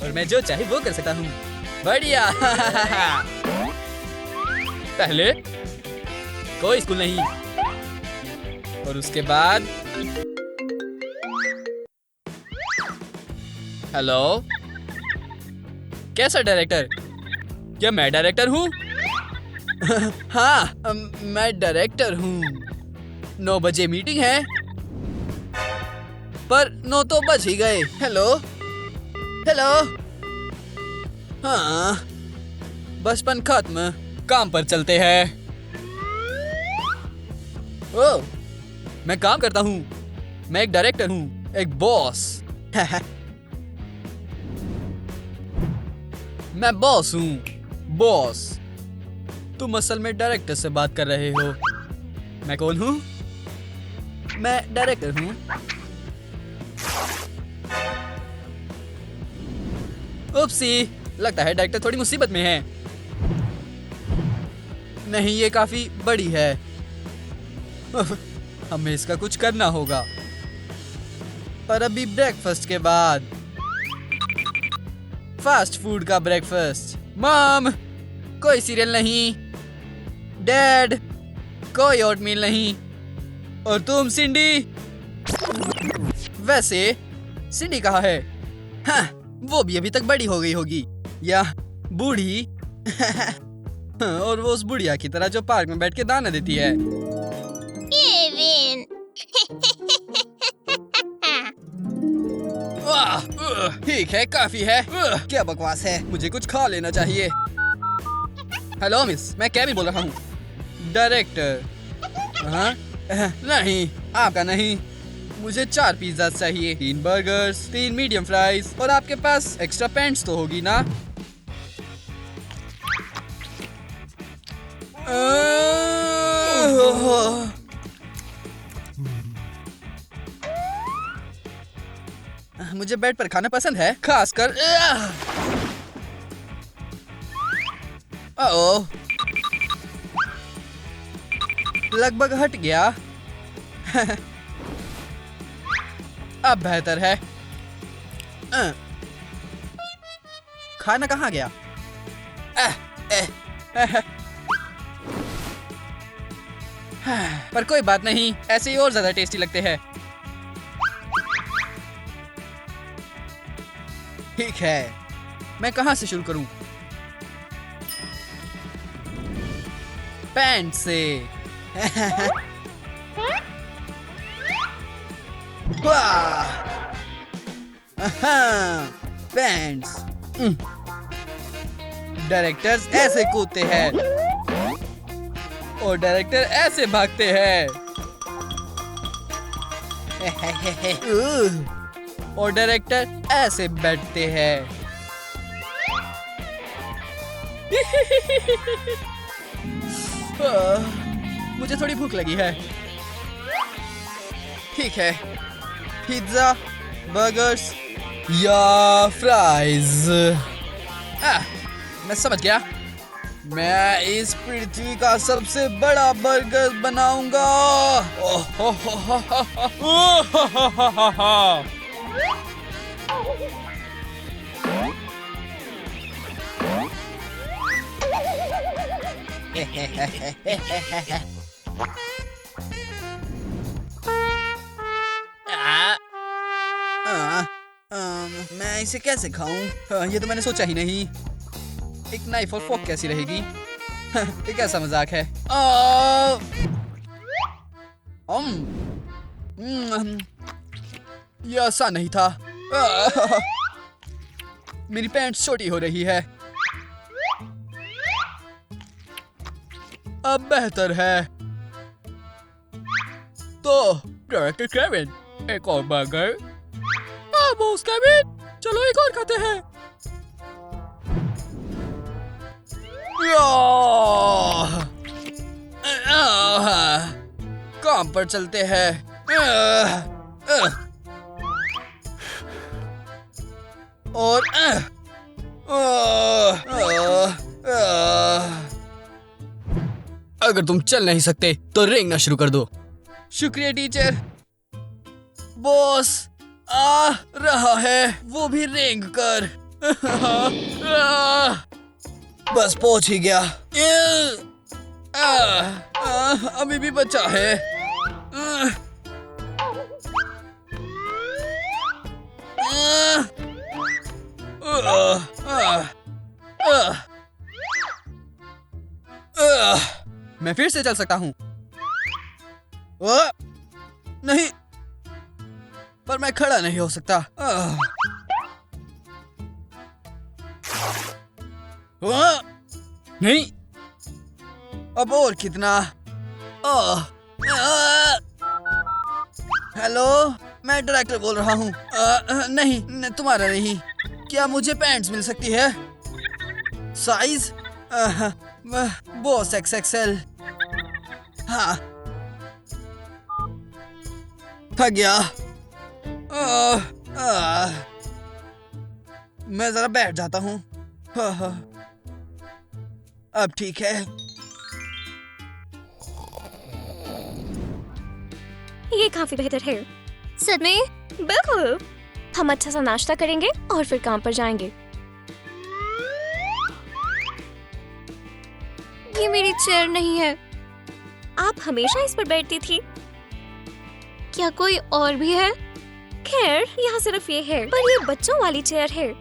Speaker 8: और मैं जो चाहे वो कर सकता हूँ। बढ़िया। पहले कोई स्कूल नहीं, और उसके बाद हेलो, कैसा डायरेक्टर? क्या मैं डायरेक्टर हूँ? हाँ, मैं डायरेक्टर हूँ। 9 बजे मीटिंग है, पर 9 तो बज ही गए। Hello, hello. हाँ, बचपन खत्म, काम पर चलते हैं। ओह, मैं काम करता हूँ। मैं एक डायरेक्टर हूँ, एक बॉस। मैं बॉस हूँ, बॉस। तुम असल में डायरेक्टर से बात कर रहे हो। मैं कौन हूँ? मैं डायरेक्टर हूँ। उप्सी, लगता है डायरेक्टर थोड़ी मुसीबत में है। नहीं, ये काफी बड़ी है। हमें इसका कुछ करना होगा, पर अभी ब्रेकफास्ट के बाद। फास्ट फूड का ब्रेकफास्ट। मॉम, कोई सीरियल नहीं। डैड, कोई ओटमील नहीं। और तुम सिंडी? वैसे सिंडी कहाँ है? हाँ, वो भी अभी तक बड़ी हो गई होगी, या बूढ़ी। और वो उस बुढ़िया की तरह जो पार्क में बैठ के दाना देती है। ठीक है, काफी है। क्या बकवास है, मुझे कुछ खा लेना चाहिए। हेलो मिस, मैं केविन बोल रहा हूँ, डायरेक्टर। हाँ, नहीं, आपका नहीं। मुझे 4 पिज्जा चाहिए, 3 बर्गर्स, 3 मीडियम फ्राइज, और आपके पास एक्स्ट्रा पैंट्स तो होगी ना? मुझे बेड पर खाना पसंद है, खासकर ओह, लगभग हट गया। अब बेहतर है। खाना कहाँ गया? पर कोई बात नहीं, ऐसे ही और ज्यादा टेस्टी लगते हैं। ठीक है, मैं कहाँ से शुरू करूं? पैंट से। वाह! पैंट्स। डायरेक्टर्स ऐसे कूदते हैं और डायरेक्टर ऐसे भागते हैं। और डायरेक्टर ऐसे बैठते हैं। मुझे थोड़ी भूख लगी है। ठीक है, पिज्जा, बर्गर्स या फ्राइज। मैं समझ गया। मैं इस पृथ्वी का सबसे बड़ा बर्गर बनाऊंगा। मैं इसे कैसे खाऊं? ये तो मैंने सोचा ही नहीं। एक नाइफ और फोक कैसी रहेगी? ये कैसा मजाक है? ये आसान नहीं था। मेरी पैंट छोटी हो रही है। अब बेहतर है। तो डायरेक्टर केविन, एक और बर्गर। बॉस केविन, चलो एक और खाते हैं। काम पर चलते हैं। और अगर तुम चल नहीं सकते तो रेंगना शुरू कर दो। शुक्रिया टीचर। बॉस आ रहा है, वो भी रेंग कर। बस पहुंच ही गया। अभी भी बचा है। मैं फिर से चल सकता हूँ। नहीं, पर मैं खड़ा नहीं हो सकता। नहीं, अब और कितना? हेलो, मैं डायरेक्टर बोल रहा हूँ। नहीं, तुम्हारा नहीं। क्या मुझे पैंट्स मिल सकती है? Size boss XXL। हाँ, थक गया। मैं जरा बैठ जाता हूँ। अब ठीक है।
Speaker 6: ये काफी बेहतर है। सच में? बिल्कुल। हम अच्छा सा नाश्ता करेंगे और फिर काम पर जाएंगे। ये मेरी चेयर नहीं है। आप हमेशा इस पर बैठती थी। क्या कोई और भी है? खैर, यहाँ सिर्फ ये है, पर ये बच्चों वाली चेयर है।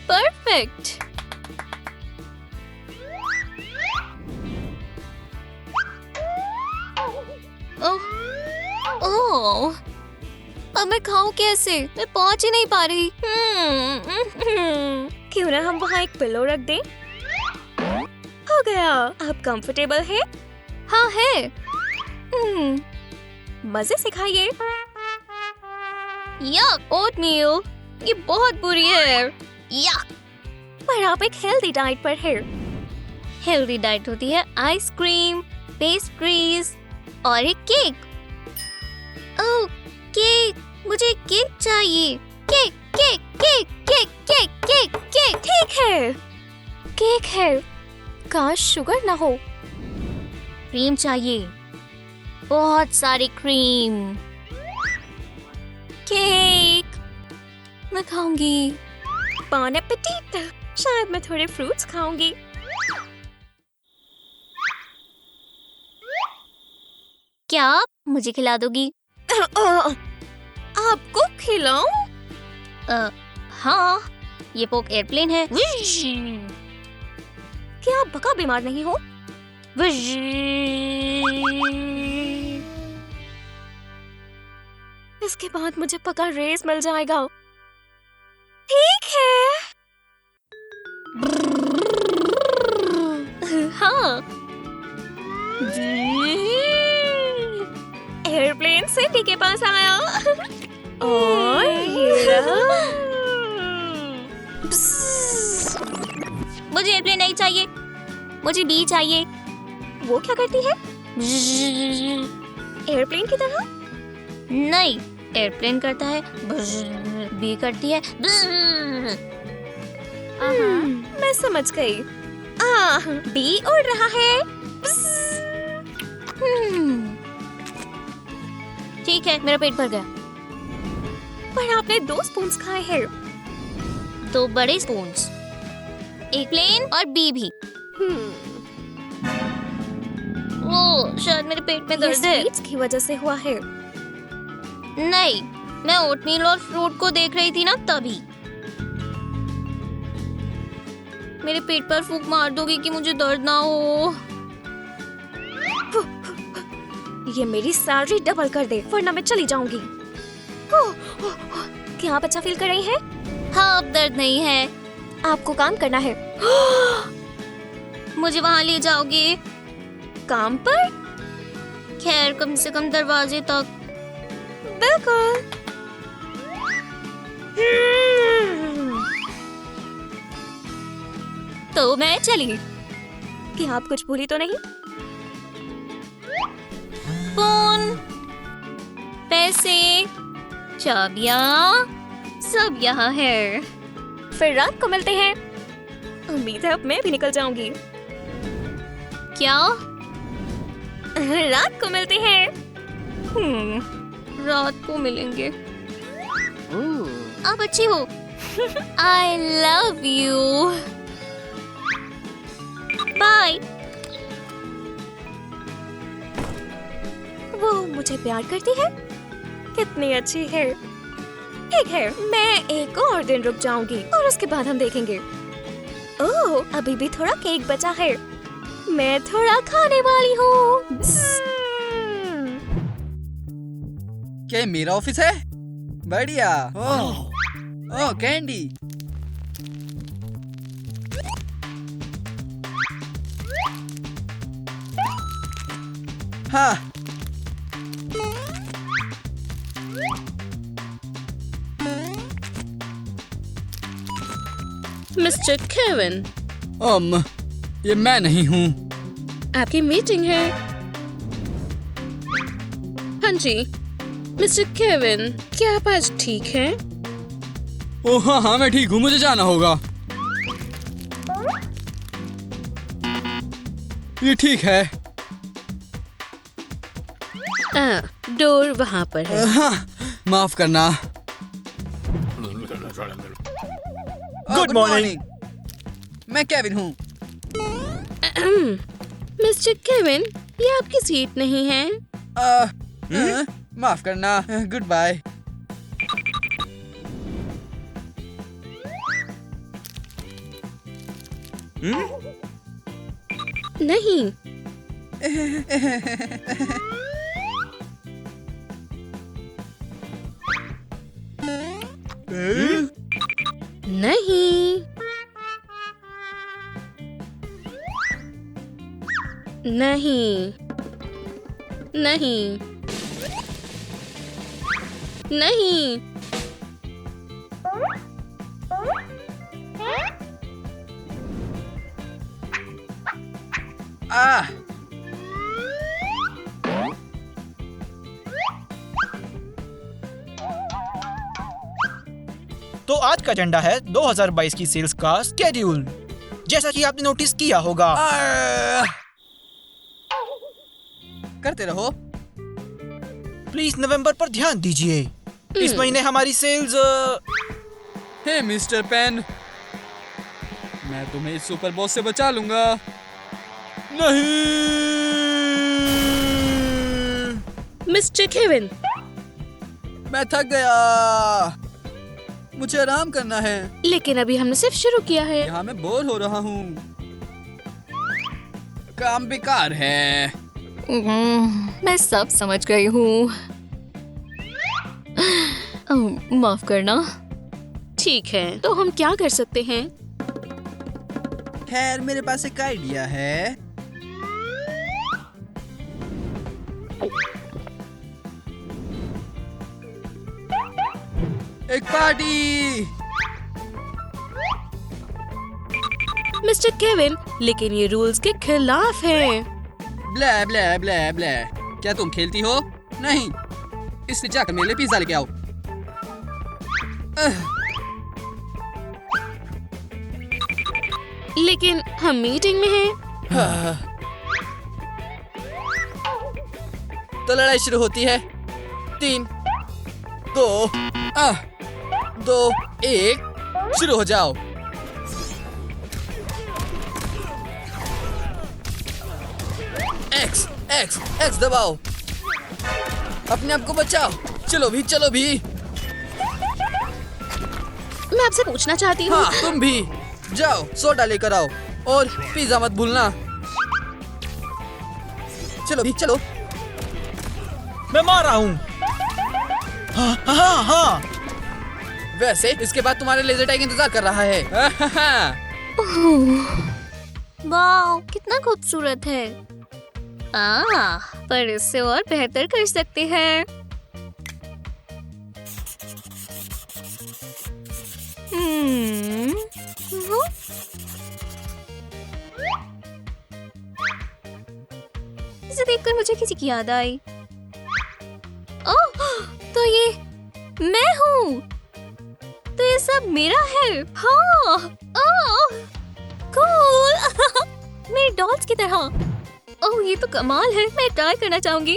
Speaker 6: परफेक्ट। ओह, अब मैं खाऊं कैसे? मैं पहुंच ही नहीं पा रही। क्यों ना हम वहाँ एक पिलो रख दें? हो गया। आप कंफर्टेबल है?
Speaker 3: हाँ है।
Speaker 6: मजे से खाइए।
Speaker 3: यक, ओटमील, ये बहुत बुरी है। यक।
Speaker 6: पर आप एक हेल्दी डाइट पर है।
Speaker 3: हेल्दी डाइट होती है आइसक्रीम, पेस्ट्रीज और एक केक। ओह, केक, मुझे केक चाहिए। Cake, cake, cake, cake, cake, cake, cake.
Speaker 6: ठीक है, केक है। काश शुगर ना हो। क्रीम चाहिए, बहुत सारी क्रीम। केक मैं खाऊंगी। बॉन एपेटिट। शायद मैं थोड़े फ्रूट्स खाऊंगी। क्या आप मुझे खिला दोगी?
Speaker 2: आपको खिलाऊं?
Speaker 6: हाँ, ये पोक एयरप्लेन है। क्या आप बका बीमार नहीं हो?
Speaker 2: इसके बाद मुझे पक्का रेस मिल जाएगा। ठीक है।
Speaker 6: हाँ,
Speaker 2: एयरप्लेन सिटी के पास आया और ये रहा।
Speaker 6: मुझे एयरप्लेन नहीं चाहिए, मुझे बी चाहिए।
Speaker 2: वो क्या करती है? एयरप्लेन की तरह?
Speaker 6: नहीं, एयरप्लेन करता है बी करती है।
Speaker 2: मैं समझ गई। बी उड़ रहा है।
Speaker 6: ठीक है, मेरा पेट भर गया।
Speaker 2: पर आपने 2 स्पून्स खाए हैं।
Speaker 6: 2 बड़े स्पून्स, एक प्लेन और बी भी। वो शायद मेरे पेट में
Speaker 2: ये
Speaker 6: दर्द है।
Speaker 2: स्वीट्स की वजह से हुआ है।
Speaker 6: नहीं, मैं ओटमील और फ्रूट को देख रही थी ना तभी। मेरे पेट पर फूंक मार दोगी कि मुझे दर्द ना हो।
Speaker 2: ये मेरी सैलरी डबल कर दे, वरना मैं चली जाऊंगी। क्या आप अच्छा फील कर रही हैं?
Speaker 6: हाँ, अब दर्द नहीं है।
Speaker 2: आपको काम करना है।
Speaker 6: मुझे वहाँ ले जाओगे?
Speaker 2: काम पर?
Speaker 6: खैर, कम से कम दरवाजे तक।
Speaker 2: बिल्कुल।
Speaker 6: तो मैं चली।
Speaker 2: कि आप कुछ भूली तो नहीं?
Speaker 6: फोन, पैसे, चाबियाँ, सब यहाँ है।
Speaker 2: फिर रात को मिलते हैं। उम्मीद है अब मैं भी निकल जाऊंगी।
Speaker 6: क्या?
Speaker 2: रात को मिलते हैं।
Speaker 6: रात को मिलेंगे। आप अच्छी हो। I love you. Bye.
Speaker 2: वो मुझे प्यार करती है? कितनी अच्छी है। ठीक है, मैं एक और दिन रुक जाऊंगी और उसके बाद हम देखेंगे। ओह, अभी भी थोड़ा केक बचा है। मैं थोड़ा खाने वाली हूँ।
Speaker 8: क्या ये मेरा ऑफिस है? बढ़िया। ओह, कैंडी। हाँ,
Speaker 2: मिस्टर केविन,
Speaker 8: ये मैं नहीं हूँ।
Speaker 2: आपकी मीटिंग है। हाँ जी, मिस्टर केविन, क्या आप आज ठीक हैं?
Speaker 8: ओह हाँ, मैं ठीक हूँ, मुझे जाना होगा। ये ठीक है।
Speaker 2: डोर वहाँ पर है।
Speaker 8: हाँ, माफ करना।
Speaker 7: Good morning.
Speaker 8: मैं केविन हूँ।
Speaker 2: मिस्टर केविन, ये आपकी सीट नहीं है।
Speaker 8: माफ करना। Good bye.
Speaker 2: नहीं। नहीं। नहीं। नहीं। नहीं।
Speaker 7: तो आज का एजेंडा है 2022 की सेल्स का स्केड्यूल। जैसा कि आपने नोटिस किया होगा,
Speaker 8: करते रहो।
Speaker 7: प्लीज नवंबर पर ध्यान दीजिए। इस महीने हमारी सेल्स
Speaker 8: हे मिस्टर पेन, मैं तुम्हें इस सुपर बॉस से बचा लूंगा। नहीं,
Speaker 2: मिस्टर केविन,
Speaker 8: मैं थक गया, मुझे आराम करना है।
Speaker 2: लेकिन अभी हमने सिर्फ शुरू किया है।
Speaker 8: यहाँ मैं बोर हो रहा हूँ, काम बेकार है।
Speaker 3: मैं सब समझ गई हूँ। माफ करना।
Speaker 2: ठीक है, तो हम क्या कर सकते हैं?
Speaker 8: खैर, मेरे पास एक आइडिया है। एक पार्टी।
Speaker 2: मिस्टर केविन, लेकिन ये रूल्स के खिलाफ है।
Speaker 8: ब्लै ब्लै ब्लै ब्लै। क्या तुम खेलती हो? नहीं, इसलिए जाकर मेरे लिए पिज्जा लेके आओ।
Speaker 2: लेकिन हम मीटिंग में हैं।
Speaker 8: तो लड़ाई शुरू होती है। 3, 2, 2, 1, शुरू हो जाओ। X, X, X दबाओ। अपने आप को बचाओ। चलो भी, चलो भी।
Speaker 2: मैं आपसे पूछना चाहती हूँ।
Speaker 8: हाँ, तुम भी जाओ, सोडा लेकर आओ और पिज्जा मत भूलना। चलो भी, चलो।
Speaker 7: मैं मार रहा हूँ। हाँ हाँ हाँ।
Speaker 8: वैसे इसके बाद तुम्हारे लेजर टैग इंतजार कर रहा है।
Speaker 3: वाह, कितना खूबसूरत है। पर इससे और बेहतर कर सकते हैं। वो? इसे देखकर मुझे किसी की याद आई। ओह, तो ये मैं हूँ। तो ये सब मेरा है। हाँ, ओह, कूल। मेरी डॉल्स की तरह। ओह, ये तो कमाल है। मैं ट्राई करना चाहूंगी।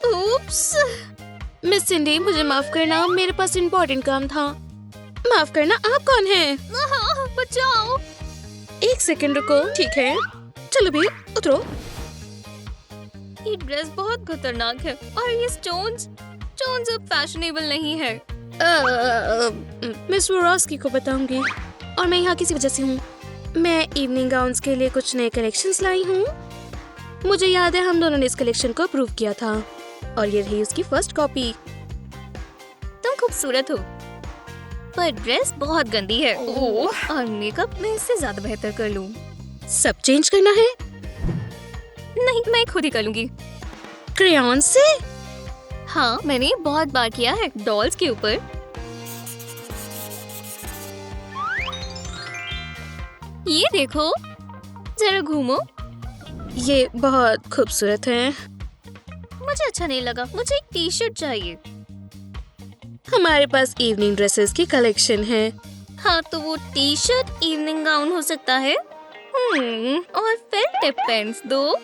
Speaker 2: Oops. मिस सिंडी, मुझे माफ करना, मेरे पास इम्पोर्टेंट काम था। माफ करना, आप कौन हैं?
Speaker 3: बचाओ।
Speaker 2: 1 सेकंड रुको। ठीक है, चलो भी उतरो।
Speaker 3: ये ड्रेस बहुत खतरनाक है और ये स्टोन्स अब फैशनेबल नहीं है।
Speaker 2: मिस वोरोस्की को बताऊंगी। और मैं यहाँ किसी वजह से हूँ। मैं इवनिंग गाउन्स के लिए कुछ नए कलेक्शंस लाई हूँ। मुझे याद है हम दोनों ने इस कलेक्शन को अप्रूव किया था और ये रही उसकी फर्स्ट कॉपी।
Speaker 3: तुम खूबसूरत हो, पर ड्रेस बहुत गंदी है। और मेकअप मैं इससे ज्यादा बेहतर कर लूं।
Speaker 2: सब चेंज करना है?
Speaker 3: नहीं, मैं खुद ही कर लूंगी।
Speaker 2: क्रेयॉन से?
Speaker 3: हाँ, मैंने बहुत बार किया है डॉल्स के ऊपर। ये देखो, जरा घूमो।
Speaker 2: ये बहुत खूबसूरत है।
Speaker 3: मुझे अच्छा नहीं लगा। मुझे एक टी शर्ट चाहिए।
Speaker 2: हमारे पास इवनिंग ड्रेसेस की कलेक्शन है।
Speaker 3: हाँ, तो वो टी शर्ट इवनिंग गाउन हो सकता है। और फिर टिप पेंस दो।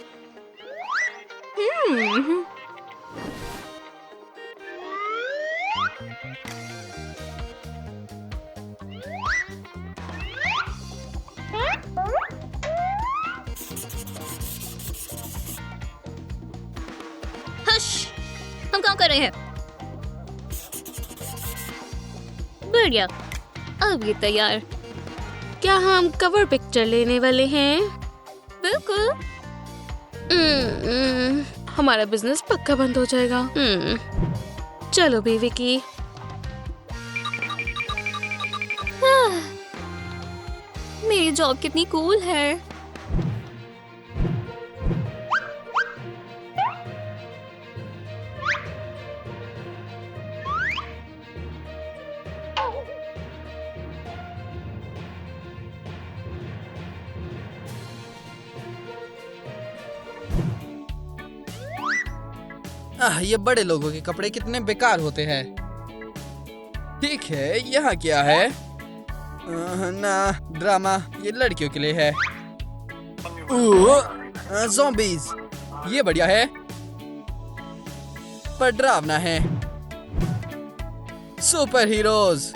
Speaker 3: हश, हम काम कर रहे हैं। बढ़िया, अब ये तैयार।
Speaker 2: क्या हम कवर पिक्चर लेने वाले हैं?
Speaker 3: बिल्कुल।
Speaker 2: हमारा बिजनेस पक्का बंद हो जाएगा। चलो भी विकी।
Speaker 3: मेरी जॉब कितनी कूल है।
Speaker 8: ये बड़े लोगों के कपड़े कितने बेकार होते हैं। ठीक है, यहाँ क्या है? ना, ड्रामा ये लड़कियों के लिए है। ज़ॉम्बीज़, ये बढ़िया है, पर डरावना है। सुपर हीरोज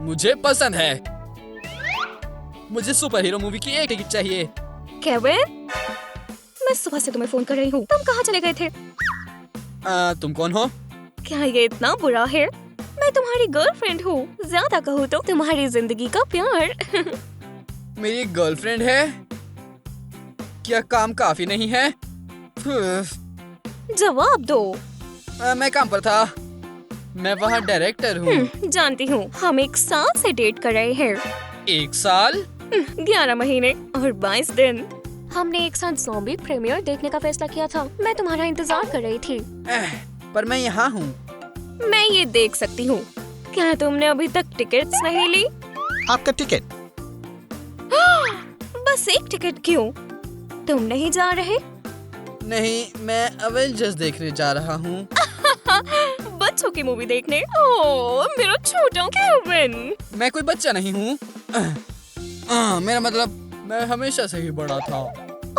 Speaker 8: मुझे पसंद है। मुझे सुपर हीरो मूवी की एक टिकट चाहिए।
Speaker 6: केविन, मैं सुबह से तुम्हें फोन कर रही हूँ, तुम कहाँ चले गए थे?
Speaker 8: तुम कौन हो?
Speaker 6: क्या ये इतना बुरा है? मैं तुम्हारी गर्लफ्रेंड हूँ, ज्यादा कहूँ तो तुम्हारी जिंदगी का प्यार।
Speaker 8: मेरी गर्लफ्रेंड है? क्या काम काफी नहीं है?
Speaker 6: जवाब दो।
Speaker 8: मैं काम पर था। मैं वहाँ डायरेक्टर हूँ।
Speaker 6: जानती हूँ, हम 1 साल से डेट कर रहे हैं।
Speaker 8: 1 साल?
Speaker 6: 11 महीने और 22 दिन। हमने एक साथ ज़ॉम्बी प्रीमियर देखने का फैसला किया था। मैं तुम्हारा इंतजार कर रही थी।
Speaker 8: पर मैं यहाँ हूँ।
Speaker 6: मैं ये देख सकती हूँ। क्या तुमने अभी तक टिकट्स नहीं ली?
Speaker 7: आपका टिकट?
Speaker 6: बस एक टिकट क्यों? तुम नहीं जा रहे?
Speaker 8: नहीं, मैं अवेंजर्स देखने जा रहा हूँ।
Speaker 6: बच्चों की मूवी देखने? ओह, मेरा छोटा केविन।
Speaker 8: मैं कोई बच्चा नहीं हूँ। मेरा मतलब मैं हमेशा से ही बड़ा था।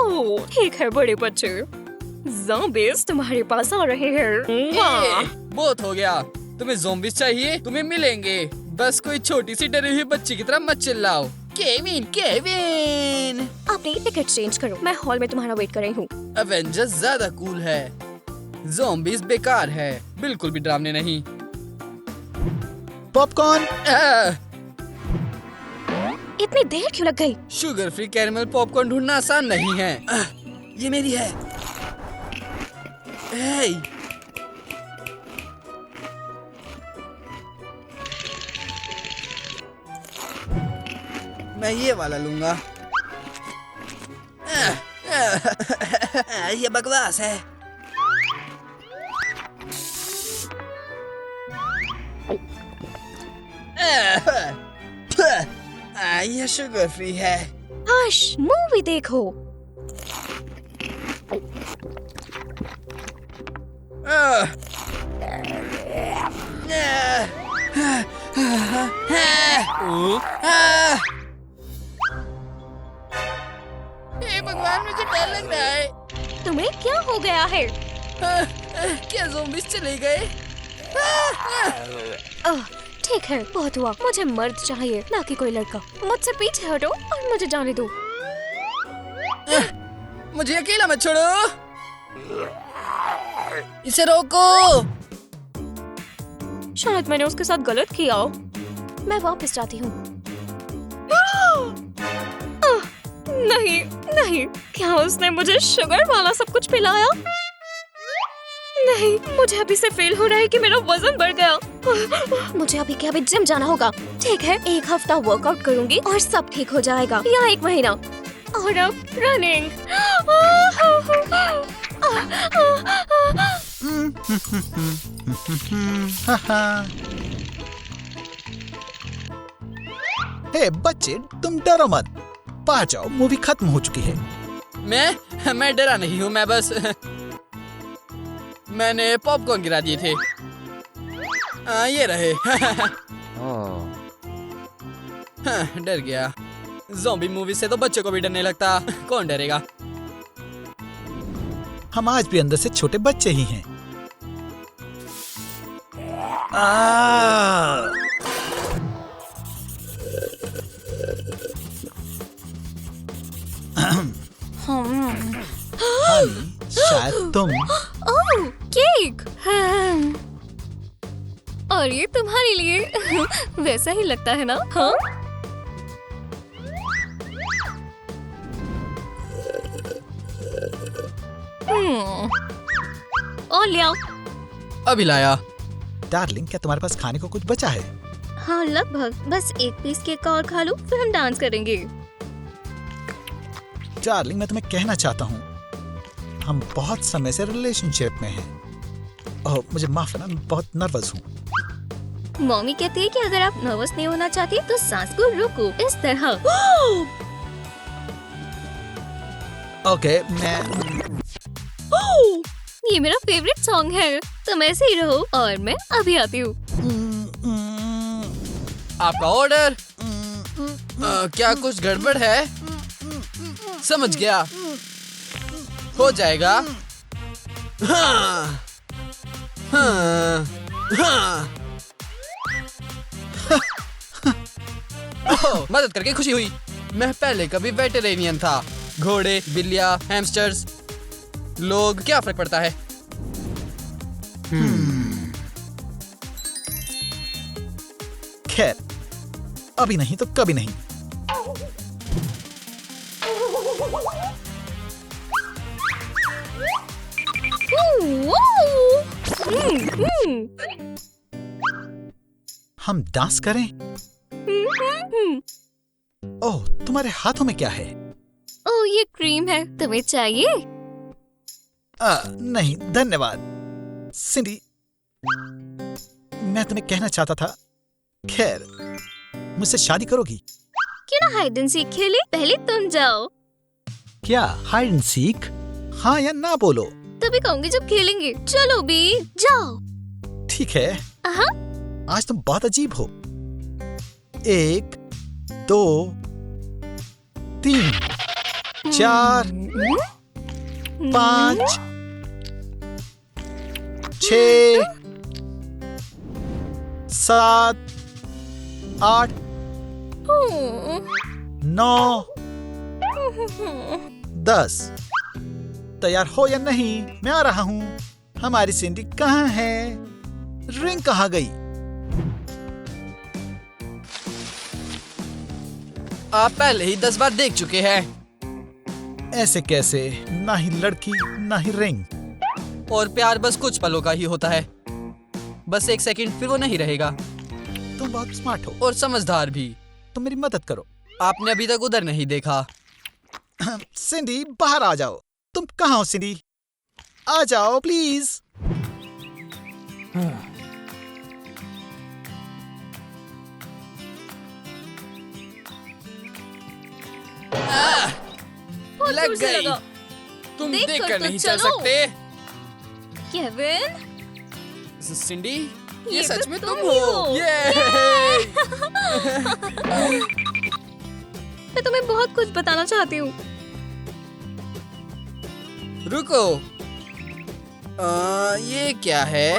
Speaker 6: ओह, ठीक है बड़े बच्चे। ज़ॉम्बीज़ तुम्हारे पास आ रहे हैं। वाह!
Speaker 8: बहुत हो गया। तुम्हें ज़ॉम्बीज़ चाहिए? तुम्हें मिलेंगे। बस कोई छोटी सी डरी हुई बच्ची की तरह मत चिल्लाओ। Kevin, Kevin!
Speaker 6: अपनी टिकट चेंज करो। मैं हॉल में तुम्हारा वेट कर रही हूँ।
Speaker 8: अवेंजर्स ज्यादा कूल है। ज़ॉम्बीज़ बेकार है, बिल्कुल भी डरावने नहीं।
Speaker 7: पॉपकॉर्न।
Speaker 6: इतनी देर क्यों लग गई?
Speaker 8: शुगर फ्री कैरमल पॉपकॉर्न ढूंढना आसान नहीं है। ये मेरी है। हे! मैं ये वाला लूंगा। ये बकवास है। ये शुगर फ्री है।
Speaker 6: आश, मूवी देखो।
Speaker 8: हे भगवान, मुझे डर लग रहा है।
Speaker 6: तुम्हें क्या हो गया है?
Speaker 8: क्या ज़ॉम्बीज़ चले गए?
Speaker 6: ठीक है, बहुत हुआ। मुझे मर्द चाहिए, ना कि कोई लड़का। मुझसे पीछे हटो और मुझे जाने दो।
Speaker 8: मुझे अकेला मत छोड़ो। इसे रोको।
Speaker 6: शायद मैंने उसके साथ गलत किया। मैं वापस जाती हूँ। नहीं, नहीं, क्या उसने मुझे शुगर वाला सब कुछ पिलाया? नहीं, मुझे अभी से फील हो रहा है कि मेरा वजन बढ़ गया। मुझे अभी के अभी जिम जाना होगा। ठीक है, 1 हफ्ता वर्कआउट करूंगी और सब ठीक हो जाएगा, या 1 महीना। और अब रनिंग।
Speaker 7: हे बच्चे, तुम डरो मत। बाहर जाओ, मूवी खत्म हो चुकी है।
Speaker 8: मैं डरा नहीं हूँ। मैं बस मैंने पॉपकॉर्न गिरा दिए थे। ये रहे। डर गया। ज़ॉम्बी मूवी से तो बच्चों को भी डरने लगता। कौन डरेगा?
Speaker 7: हम आज भी अंदर से छोटे बच्चे ही हैं। हनी, शायद तुम।
Speaker 6: ओह, केक।
Speaker 3: और ये तुम्हारे लिए। वैसा ही लगता है ना? हाँ? और लिया।
Speaker 8: अभी लाया।
Speaker 7: डार्लिंग, क्या तुम्हारे पास खाने को कुछ बचा है?
Speaker 3: हाँ, लगभग। बस 1 पीस केक का और खा लो, फिर हम डांस करेंगे।
Speaker 7: डार्लिंग, मैं तुम्हें कहना चाहता हूँ, हम बहुत समय से रिलेशनशिप में हैं। ओह, मुझे माफ करना, मैं बहुत नर्वस हूँ।
Speaker 3: मम्मी कहती है कि अगर आप नर्वस नहीं होना चाहती तो सांस को रोको, इस तरह।
Speaker 7: ओके, मैं
Speaker 3: ये मेरा फेवरेट सॉन्ग है। तुम ऐसे ही रहो और मैं अभी आती हूँ।
Speaker 8: आपका ऑर्डर। क्या कुछ गड़बड़ है? समझ गया, हो जाएगा। हाँ, हाँ, हाँ। ओह, मदद करके खुशी हुई। मैं पहले कभी वेटेरियन था। घोड़े, बिल्लियाँ, हैमस्टर्स, लोग, क्या फर्क पड़ता है?
Speaker 7: खैर, अभी नहीं तो कभी नहीं। हम डांस करें? ओह, तुम्हारे हाथों में क्या है?
Speaker 3: ओह, ये क्रीम है। तुम्हें चाहिए?
Speaker 7: नहीं धन्यवाद। सिंडी, मैं तुम्हें कहना चाहता था, खैर, मुझसे शादी करोगी?
Speaker 3: क्यों ना हाइड एंड सीक खेले? पहले तुम जाओ।
Speaker 5: क्या हाइड एंड सीक?
Speaker 7: हाँ या ना बोलो।
Speaker 3: तभी कहूंगी जब खेलेंगे। चलो बी, जाओ।
Speaker 7: ठीक है।
Speaker 3: हाँ?
Speaker 7: आज तुम बहुत अजीब हो। 1 2 3 4 5 6 7 8 9 10। तैयार हो या नहीं? मैं आ रहा हूँ। हमारी सिंडी कहाँ है? रिंग कहाँ गई?
Speaker 8: आप पहले ही 10 बार देख चुके हैं।
Speaker 7: ऐसे कैसे? ना ही लड़की ना ही रिंग।
Speaker 8: और प्यार बस कुछ पलों का ही होता है। बस 1 सेकंड, फिर वो नहीं रहेगा।
Speaker 7: तुम बहुत स्मार्ट हो
Speaker 8: और समझदार भी।
Speaker 7: तुम मेरी मदद करो।
Speaker 8: आपने अभी तक उधर नहीं देखा।
Speaker 7: सिंडी, बाहर आ जाओ। तुम कहाँ हो सिंडी? आ जाओ प्लीज।
Speaker 8: लग
Speaker 3: दूर से
Speaker 8: गई।
Speaker 3: लगा।
Speaker 8: तुम
Speaker 3: देख
Speaker 8: देख
Speaker 3: कर
Speaker 8: कर
Speaker 3: तो
Speaker 8: नहीं चल
Speaker 3: चलो।
Speaker 8: सकते।
Speaker 3: केविन,
Speaker 8: सिंडी,
Speaker 3: ये
Speaker 8: ये सच
Speaker 3: तो
Speaker 8: में
Speaker 3: तुम
Speaker 8: तुम
Speaker 3: ही
Speaker 8: हो।
Speaker 3: हो।
Speaker 8: ये
Speaker 3: मैं तुम्हें बहुत कुछ बताना चाहती हूँ।
Speaker 8: रुको। ये क्या है?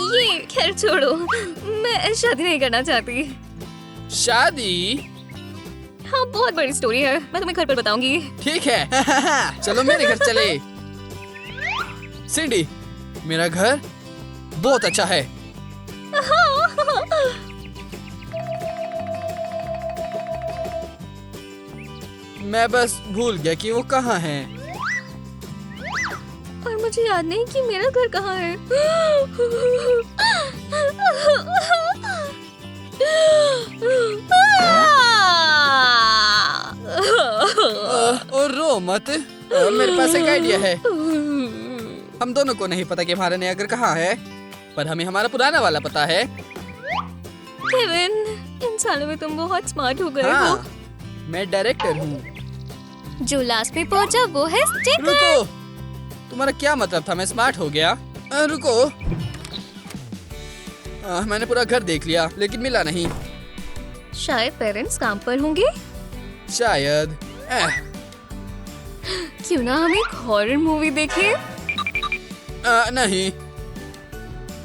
Speaker 3: ये खैर छोड़ो। मैं शादी नहीं करना चाहती।
Speaker 8: शादी?
Speaker 3: हाँ, बहुत बड़ी स्टोरी है। मैं तुम्हें घर पर बताऊंगी।
Speaker 8: ठीक है। चलो मेरे घर चले। सिंडी, मेरा घर बहुत अच्छा है। मैं बस भूल गया कि वो कहाँ है।
Speaker 3: और मुझे याद नहीं कि मेरा घर कहाँ है।
Speaker 8: और रो मत। मेरे पास एक आइडिया है। हम दोनों को नहीं पता कि हमारा नया घर कहाँ है, पर हमें हमारा पुराना वाला पता है।
Speaker 3: केविन, इन सालों में तुम बहुत स्मार्ट हो गए
Speaker 8: हाँ,
Speaker 3: हो।
Speaker 8: मैं डायरेक्टर हूँ।
Speaker 3: जो लास्ट में पहुंचा वो है स्टिकर।
Speaker 8: रुको, तुम्हारा क्या मतलब था? मैं स्मार्ट हो गया? रुको। मैंने पूरा घर देख लिया लेकिन मिला नहीं।
Speaker 3: शायद पेरेंट्स काम पर होंगे।
Speaker 8: शायद।
Speaker 3: क्यों ना हम एक हॉरर मूवी देखें?
Speaker 8: नहीं।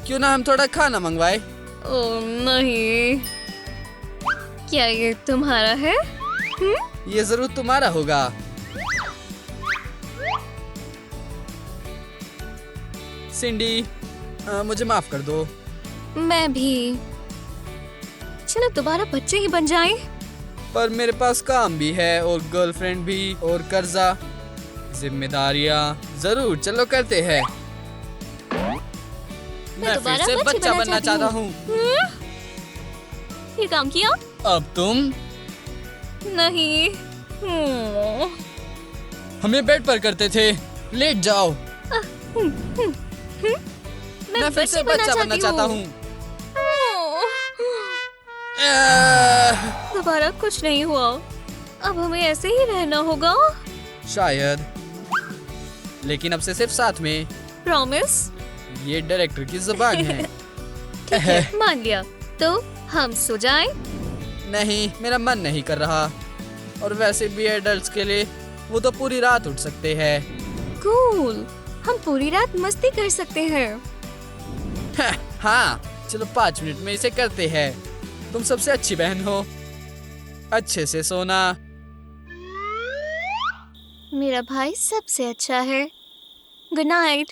Speaker 8: क्यों ना हम थोड़ा खाना मंगवाए?
Speaker 3: ओह नहीं। क्या ये तुम्हारा है?
Speaker 8: ये जरूर तुम्हारा होगा। सिंडी, मुझे माफ कर दो।
Speaker 3: मैं भी। चलो दोबारा बच्चे ही बन जाएं।
Speaker 8: पर मेरे पास काम भी है और गर्लफ्रेंड भी और कर्जा, जिम्मेदारियां। जरूर, चलो करते हैं। मैं फिर
Speaker 3: दोबारा
Speaker 8: से
Speaker 3: बच्ची
Speaker 8: बच्चा बनना चाहता हूँ।
Speaker 3: ये काम किया?
Speaker 8: अब तुम
Speaker 3: नहीं।
Speaker 8: हमें बेड पर करते थे। लेट जाओ। मैं फिर से बच्चा बनना चाहता हूँ।
Speaker 3: दोबारा कुछ नहीं हुआ। अब हमें ऐसे ही रहना होगा।
Speaker 8: शायद, लेकिन अब से सिर्फ साथ में।
Speaker 3: प्रॉमिस?
Speaker 8: ये डायरेक्टर की जुबान है।
Speaker 3: ठीक है, मान लिया। तो हम सो जाएं?
Speaker 8: नहीं, मेरा मन नहीं कर रहा। और वैसे भी एडल्ट्स के लिए वो तो पूरी रात उठ सकते हैं।
Speaker 6: कूल, हम पूरी रात मस्ती कर सकते हैं।
Speaker 8: हाँ, चलो 5 मिनट में इसे करते हैं। तुम सबसे अच्छी बहन हो। अच्छे से सोना।
Speaker 6: मेरा भाई सबसे अच्छा है। Good night.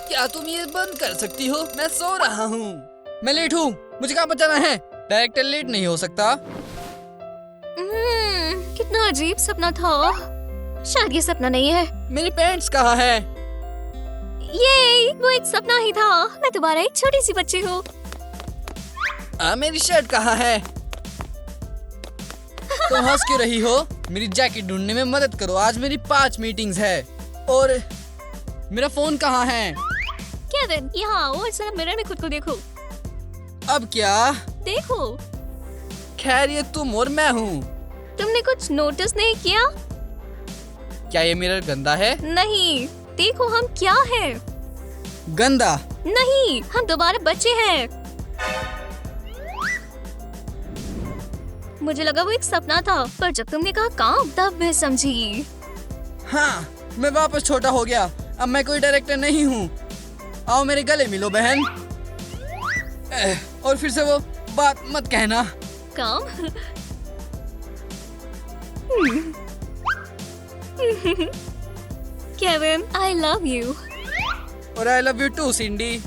Speaker 8: क्या तुम ये बंद कर सकती हो? मैं सो रहा हूँ। मैं लेट हूँ, मुझे कहाँ पर जाना है? डायरेक्टर लेट नहीं हो सकता।
Speaker 6: कितना अजीब सपना था। शायद ये सपना नहीं है।
Speaker 8: मेरी पैंट्स कहाँ है?
Speaker 6: ये वो एक सपना ही था। मैं तुम्हारा एक छोटी सी बच्ची हूँ।
Speaker 8: मेरी शर्ट कहाँ है? तुम हंस क्यों रही हो? मेरी जैकेट ढूंढने में मदद करो, आज मेरी 5 मीटिंग्स है। और मेरा फोन कहाँ है?
Speaker 6: केविन, यहाँ आओ और जरा मिरर में खुद को देखो।
Speaker 8: अब क्या?
Speaker 6: देखो,
Speaker 8: खैर ये तुम और मैं हूँ।
Speaker 6: तुमने कुछ नोटिस नहीं किया?
Speaker 8: क्या ये मिरर गंदा है?
Speaker 6: नहीं, देखो हम क्या है।
Speaker 8: गंदा?
Speaker 6: नहीं, हम दोबारा बच्चे हैं। मुझे लगा वो एक सपना था, पर जब तुमने कहा काम, तब मैं समझी।
Speaker 8: हाँ, मैं वापस छोटा हो गया। अब मैं कोई डायरेक्टर नहीं हूँ। आओ मेरे गले मिलो बहन। और फिर से वो बात मत कहना।
Speaker 6: काम? Kevin, I love you.
Speaker 8: और आई लव यू टू सिंडी।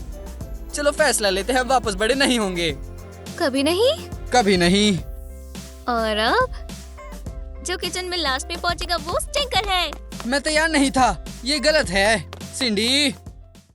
Speaker 8: चलो फैसला लेते हैं, वापस बड़े नहीं होंगे।
Speaker 6: कभी नहीं।
Speaker 8: कभी नहीं।
Speaker 6: और अब जो किचन में लास्ट में पहुंचेगा वो स्टिंकर है।
Speaker 8: मैं तैयार नहीं था। ये गलत है सिंडी।